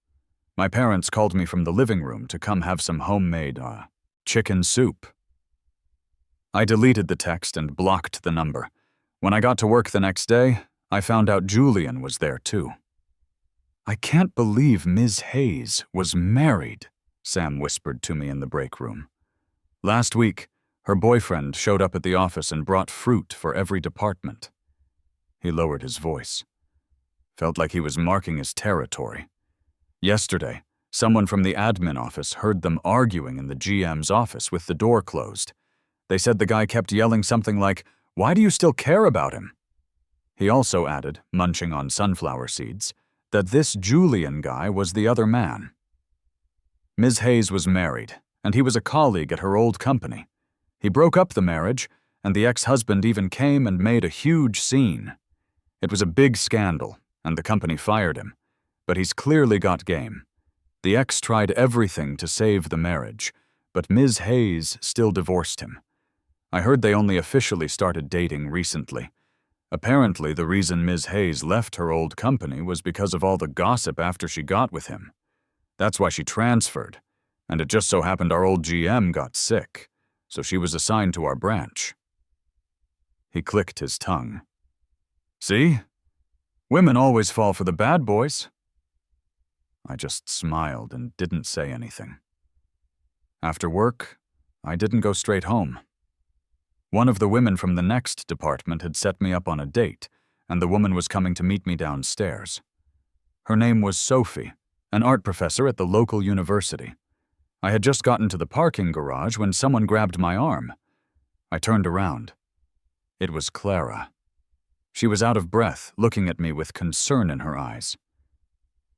My parents called me from the living room to come have some homemade, chicken soup. I deleted the text and blocked the number. When I got to work the next day, I found out Julian was there too. "I can't believe Ms. Hayes was married," Sam whispered to me in the break room. "Last week, her boyfriend showed up at the office and brought fruit for every department." He lowered his voice. Felt like he was marking his territory. Yesterday, someone from the admin office heard them arguing in the GM's office with the door closed. They said the guy kept yelling something like, "Why do you still care about him?" He also added, munching on sunflower seeds, that this Julian guy was the other man. Ms. Hayes was married, and he was a colleague at her old company. He broke up the marriage, and the ex-husband even came and made a huge scene. It was a big scandal, and the company fired him, but he's clearly got game. The ex tried everything to save the marriage, but Ms. Hayes still divorced him. I heard they only officially started dating recently. Apparently, the reason Ms. Hayes left her old company was because of all the gossip after she got with him. That's why she transferred, and it just so happened our old GM got sick, so she was assigned to our branch. He clicked his tongue. See? Women always fall for the bad boys. I just smiled and didn't say anything. After work, I didn't go straight home. One of the women from the next department had set me up on a date, and the woman was coming to meet me downstairs. Her name was Sophie, an art professor at the local university. I had just gotten to the parking garage when someone grabbed my arm. I turned around. It was Clara. She was out of breath, looking at me with concern in her eyes.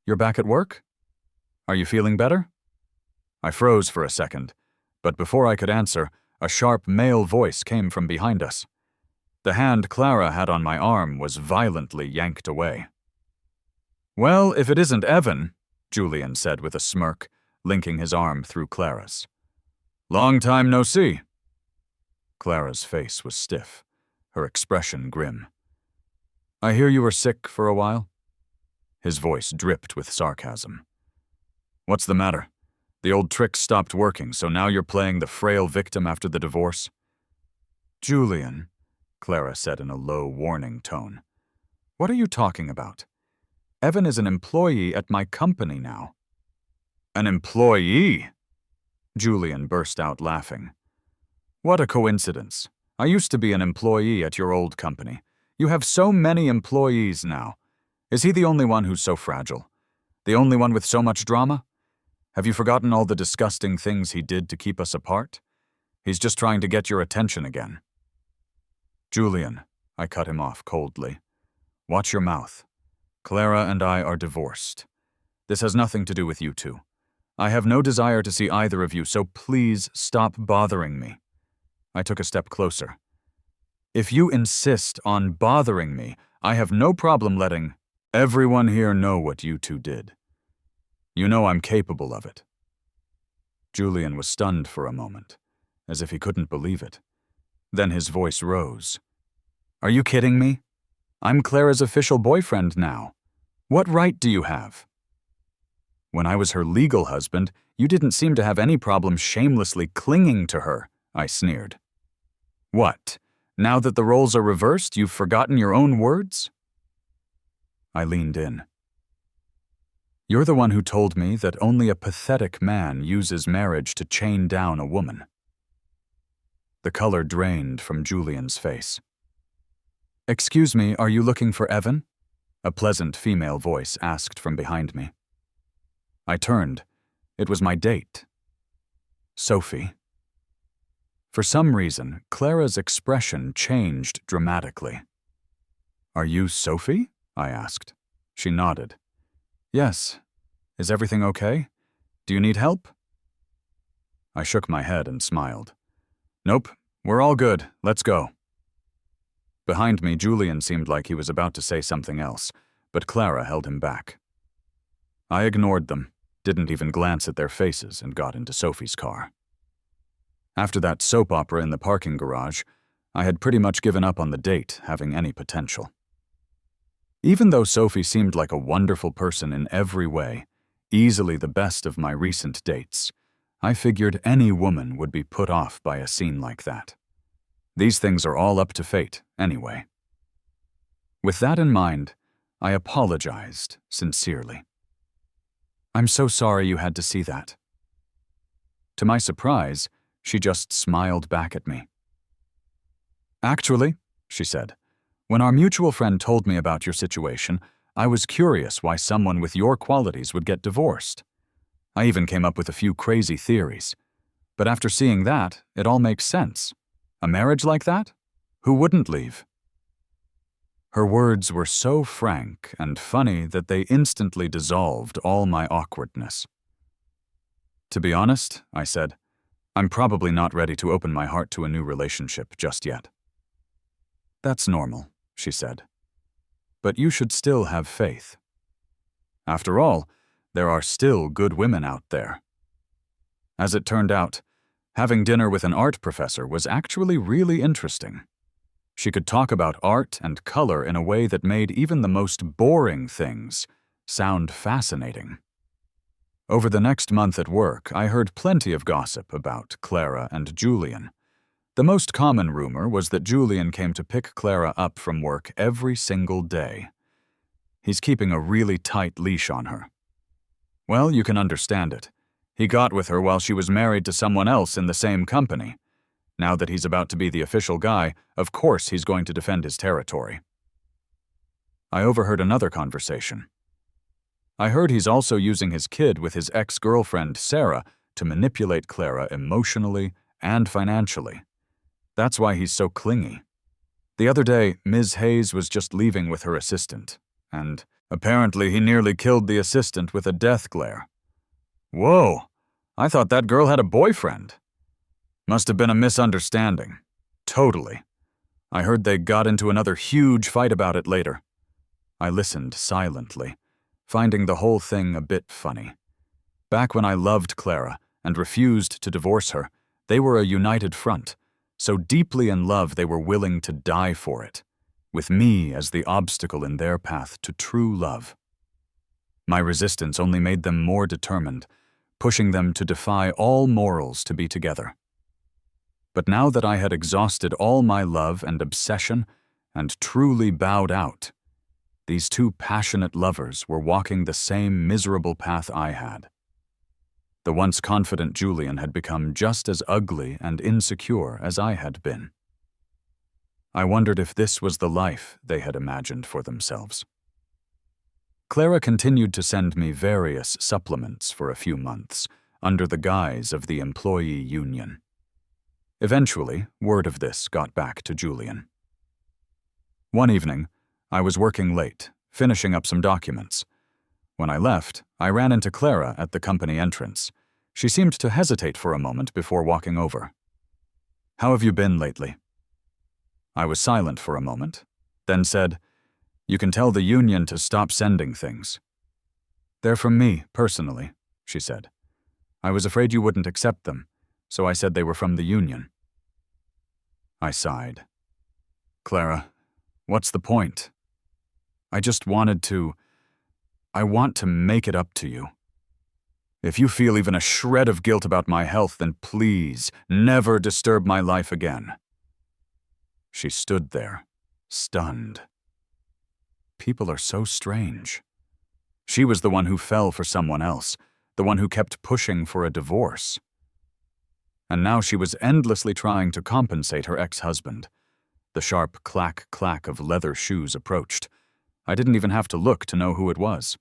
"You're back at work? Are you feeling better?" I froze for a second, but before I could answer, a sharp male voice came from behind us. The hand Clara had on my arm was violently yanked away. "Well, if it isn't Evan," Julian said with a smirk, linking his arm through Clara's. "Long time no see." Clara's face was stiff, her expression grim. "I hear you were sick for a while?" His voice dripped with sarcasm. "What's the matter? The old trick stopped working, so now you're playing the frail victim after the divorce?" "Julian," Clara said in a low, warning tone. "What are you talking about? Evan is an employee at my company now." "An employee?" Julian burst out laughing. "What a coincidence. I used to be an employee at your old company. You have so many employees now. Is he the only one who's so fragile? The only one with so much drama? Have you forgotten all the disgusting things he did to keep us apart? He's just trying to get your attention again." "Julian," I cut him off coldly. "Watch your mouth. Clara and I are divorced. This has nothing to do with you two. I have no desire to see either of you, so please stop bothering me." I took a step closer. "If you insist on bothering me, I have no problem letting everyone here know what you two did. You know I'm capable of it." Julian was stunned for a moment, as if he couldn't believe it. Then his voice rose. "Are you kidding me? I'm Clara's official boyfriend now. What right do you have?" "When I was her legal husband, you didn't seem to have any problem shamelessly clinging to her," I sneered. "What? Now that the roles are reversed, you've forgotten your own words?" I leaned in. "You're the one who told me that only a pathetic man uses marriage to chain down a woman." The color drained from Julian's face. "Excuse me, are you looking for Evan?" A pleasant female voice asked from behind me. I turned. It was my date. Sophie. For some reason, Clara's expression changed dramatically. "Are you Sophie?" I asked. She nodded. "Yes. Is everything okay? Do you need help?" I shook my head and smiled. "Nope, we're all good. Let's go." Behind me, Julian seemed like he was about to say something else, but Clara held him back. I ignored them, didn't even glance at their faces, and got into Sophie's car. After that soap opera in the parking garage, I had pretty much given up on the date having any potential. Even though Sophie seemed like a wonderful person in every way, easily the best of my recent dates, I figured any woman would be put off by a scene like that. These things are all up to fate, anyway. With that in mind, I apologized sincerely. "I'm so sorry you had to see that." To my surprise, she just smiled back at me. "Actually," she said, "when our mutual friend told me about your situation, I was curious why someone with your qualities would get divorced. I even came up with a few crazy theories. But after seeing that, it all makes sense. A marriage like that? Who wouldn't leave? Her words were so frank and funny that they instantly dissolved all my awkwardness. To be honest, I said, I'm probably not ready to open my heart to a new relationship just yet. That's normal, she said. But you should still have faith. After all, there are still good women out there. As it turned out, having dinner with an art professor was actually really interesting. She could talk about art and color in a way that made even the most boring things sound fascinating. Over the next month at work, I heard plenty of gossip about Clara and Julian. The most common rumor was that Julian came to pick Clara up from work every single day. He's keeping a really tight leash on her. Well, you can understand it. He got with her while she was married to someone else in the same company. Now that he's about to be the official guy, of course he's going to defend his territory. I overheard another conversation. I heard he's also using his kid with his ex-girlfriend, Sarah, to manipulate Clara emotionally and financially. That's why he's so clingy. The other day, Ms. Hayes was just leaving with her assistant, and apparently he nearly killed the assistant with a death glare. Whoa, I thought that girl had a boyfriend. Must have been a misunderstanding. Totally. I heard they got into another huge fight about it later. I listened silently, finding the whole thing a bit funny. Back when I loved Clara and refused to divorce her, they were a united front, so deeply in love they were willing to die for it, with me as the obstacle in their path to true love. My resistance only made them more determined, pushing them to defy all morals to be together. But now that I had exhausted all my love and obsession and truly bowed out, these two passionate lovers were walking the same miserable path I had. The once confident Julian had become just as ugly and insecure as I had been. I wondered if this was the life they had imagined for themselves. Clara continued to send me various supplements for a few months, under the guise of the employee union. Eventually, word of this got back to Julian. One evening, I was working late, finishing up some documents. When I left, I ran into Clara at the company entrance. She seemed to hesitate for a moment before walking over. "How have you been lately?" I was silent for a moment, then said, "You can tell the union to stop sending things." "They're from me, personally," she said. "I was afraid you wouldn't accept them, so I said they were from the union." I sighed. "Clara, what's the point? I want to make it up to you. If you feel even a shred of guilt about my health, then please never disturb my life again." She stood there, stunned. People are so strange. She was the one who fell for someone else, the one who kept pushing for a divorce. And now she was endlessly trying to compensate her ex-husband. The sharp clack-clack of leather shoes approached. I didn't even have to look to know who it was.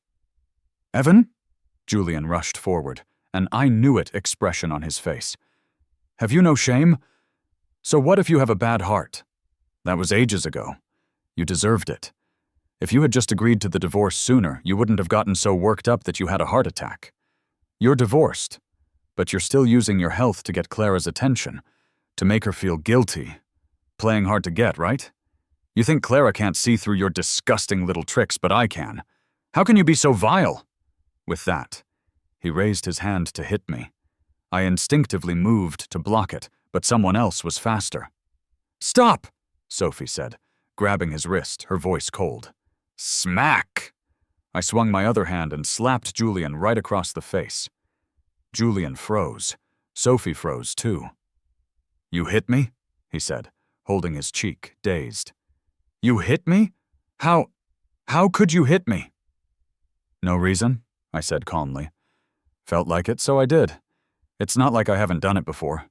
"Evan?" Julian rushed forward, an I-knew-it expression on his face. "Have you no shame? So what if you have a bad heart? That was ages ago. You deserved it. If you had just agreed to the divorce sooner, you wouldn't have gotten so worked up that you had a heart attack. You're divorced, but you're still using your health to get Clara's attention, to make her feel guilty. Playing hard to get, right? You think Clara can't see through your disgusting little tricks, but I can. How can you be so vile?" With that, he raised his hand to hit me. I instinctively moved to block it, but someone else was faster. "Stop!" Sophie said, grabbing his wrist, her voice cold. Smack! I swung my other hand and slapped Julian right across the face. Julian froze. Sophie froze too. "You hit me?" he said, holding his cheek, dazed. "You hit me? How could you hit me?" "No reason," I said calmly. "Felt like it, so I did. It's not like I haven't done it before."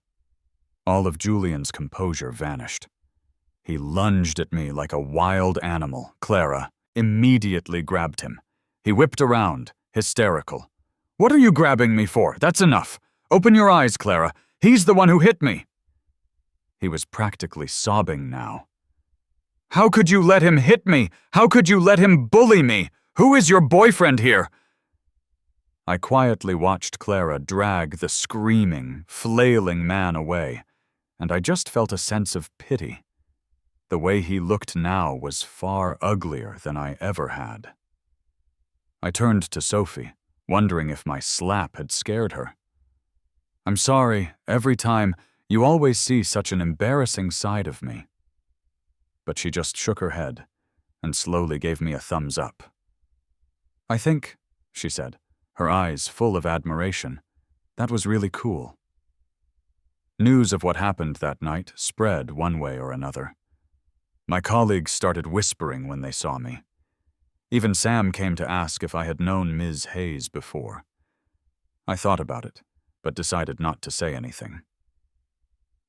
All of Julian's composure vanished. He lunged at me like a wild animal, Clara, immediately grabbed him. He whipped around, hysterical. "What are you grabbing me for? That's enough. Open your eyes, Clara. He's the one who hit me." He was practically sobbing now. "How could you let him hit me? How could you let him bully me? Who is your boyfriend here?" I quietly watched Clara drag the screaming, flailing man away, and I just felt a sense of pity. The way he looked now was far uglier than I ever had. I turned to Sophie, wondering if my slap had scared her. "I'm sorry, every time, you always see such an embarrassing side of me." But she just shook her head and slowly gave me a thumbs up. "I think," she said, her eyes full of admiration, "that was really cool." News of what happened that night spread one way or another. My colleagues started whispering when they saw me. Even Sam came to ask if I had known Ms. Hayes before. I thought about it, but decided not to say anything.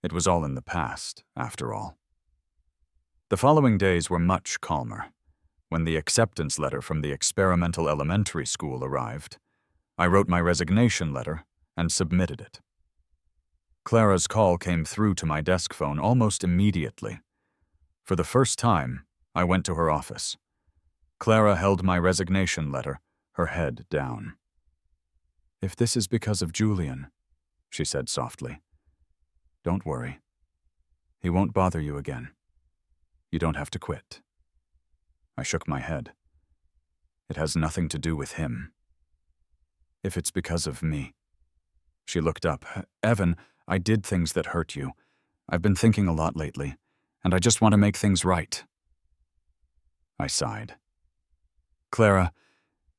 It was all in the past, after all. The following days were much calmer. When the acceptance letter from the experimental elementary school arrived, I wrote my resignation letter and submitted it. Clara's call came through to my desk phone almost immediately. For the first time, I went to her office. Clara held my resignation letter, her head down. "If this is because of Julian," she said softly, "don't worry. He won't bother you again. You don't have to quit." I shook my head. "It has nothing to do with him." "If it's because of me." She looked up. "Evan, I did things that hurt you. I've been thinking a lot lately, and I just want to make things right." I sighed. "Clara,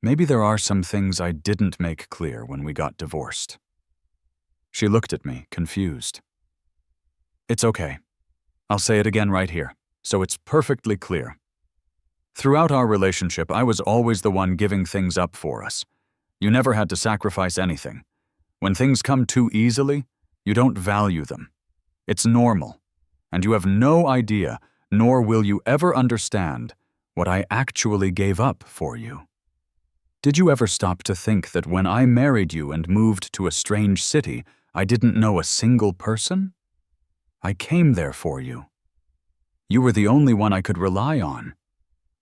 maybe there are some things I didn't make clear when we got divorced." She looked at me, confused. "It's okay. I'll say it again right here, so it's perfectly clear. Throughout our relationship, I was always the one giving things up for us. You never had to sacrifice anything. When things come too easily, you don't value them. It's normal, and you have no idea, nor will you ever understand, what I actually gave up for you. Did you ever stop to think that when I married you and moved to a strange city, I didn't know a single person? I came there for you. You were the only one I could rely on.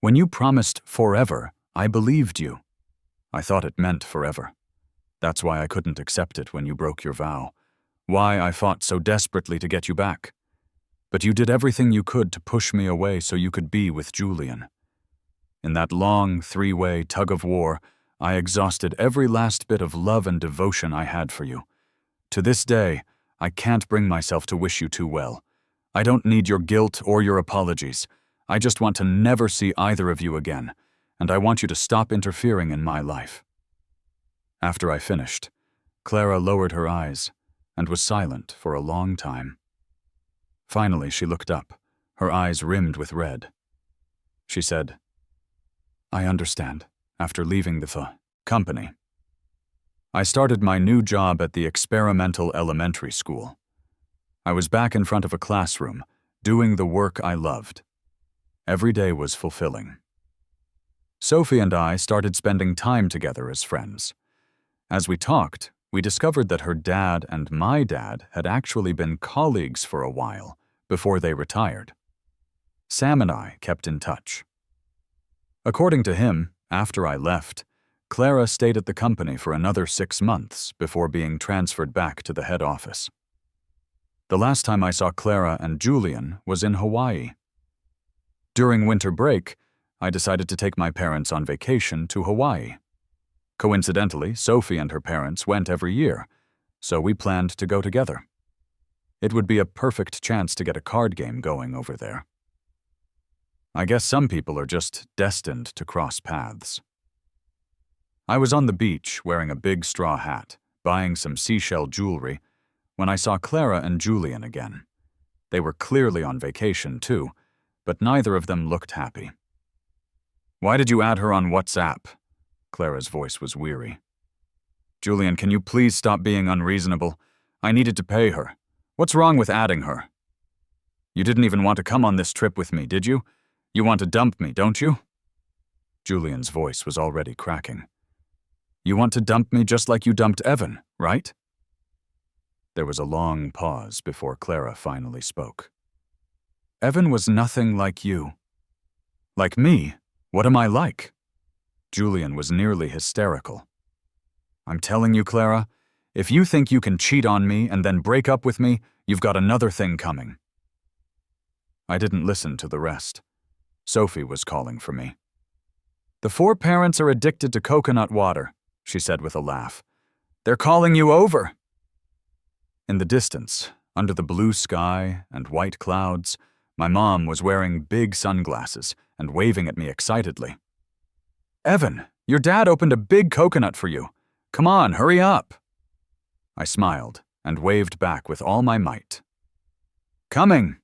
When you promised forever, I believed you. I thought it meant forever. That's why I couldn't accept it when you broke your vow. Why I fought so desperately to get you back. But you did everything you could to push me away so you could be with Julian. In that long, three-way tug-of-war, I exhausted every last bit of love and devotion I had for you. To this day, I can't bring myself to wish you too well. I don't need your guilt or your apologies. I just want to never see either of you again, and I want you to stop interfering in my life." After I finished, Clara lowered her eyes and was silent for a long time. Finally, she looked up, her eyes rimmed with red. She said, "I understand," after leaving the company. I started my new job at the experimental elementary school. I was back in front of a classroom, doing the work I loved. Every day was fulfilling. Sophie and I started spending time together as friends. As we talked, we discovered that her dad and my dad had actually been colleagues for a while before they retired. Sam and I kept in touch. According to him, after I left, Clara stayed at the company for another 6 months before being transferred back to the head office. The last time I saw Clara and Julian was in Hawaii. During winter break, I decided to take my parents on vacation to Hawaii. Coincidentally, Sophie and her parents went every year, so we planned to go together. It would be a perfect chance to get a card game going over there. I guess some people are just destined to cross paths. I was on the beach wearing a big straw hat, buying some seashell jewelry, when I saw Clara and Julian again. They were clearly on vacation too, but neither of them looked happy. "Why did you add her on WhatsApp?" Clara's voice was weary. "Julian, can you please stop being unreasonable? I needed to pay her. What's wrong with adding her? You didn't even want to come on this trip with me, did you? You want to dump me, don't you?" Julian's voice was already cracking. You want to dump me just like you dumped Evan, right? There was a long pause before Clara finally spoke. Evan was nothing like you. Like me? What am I like? Julian was nearly hysterical. I'm telling you, Clara, if you think you can cheat on me and then break up with me, you've got another thing coming. I didn't listen to the rest. Sophie was calling for me. The 4 parents are addicted to coconut water, she said with a laugh. They're calling you over. In the distance, under the blue sky and white clouds, my mom was wearing big sunglasses and waving at me excitedly. Evan, your dad opened a big coconut for you. Come on, hurry up. I smiled and waved back with all my might. Coming.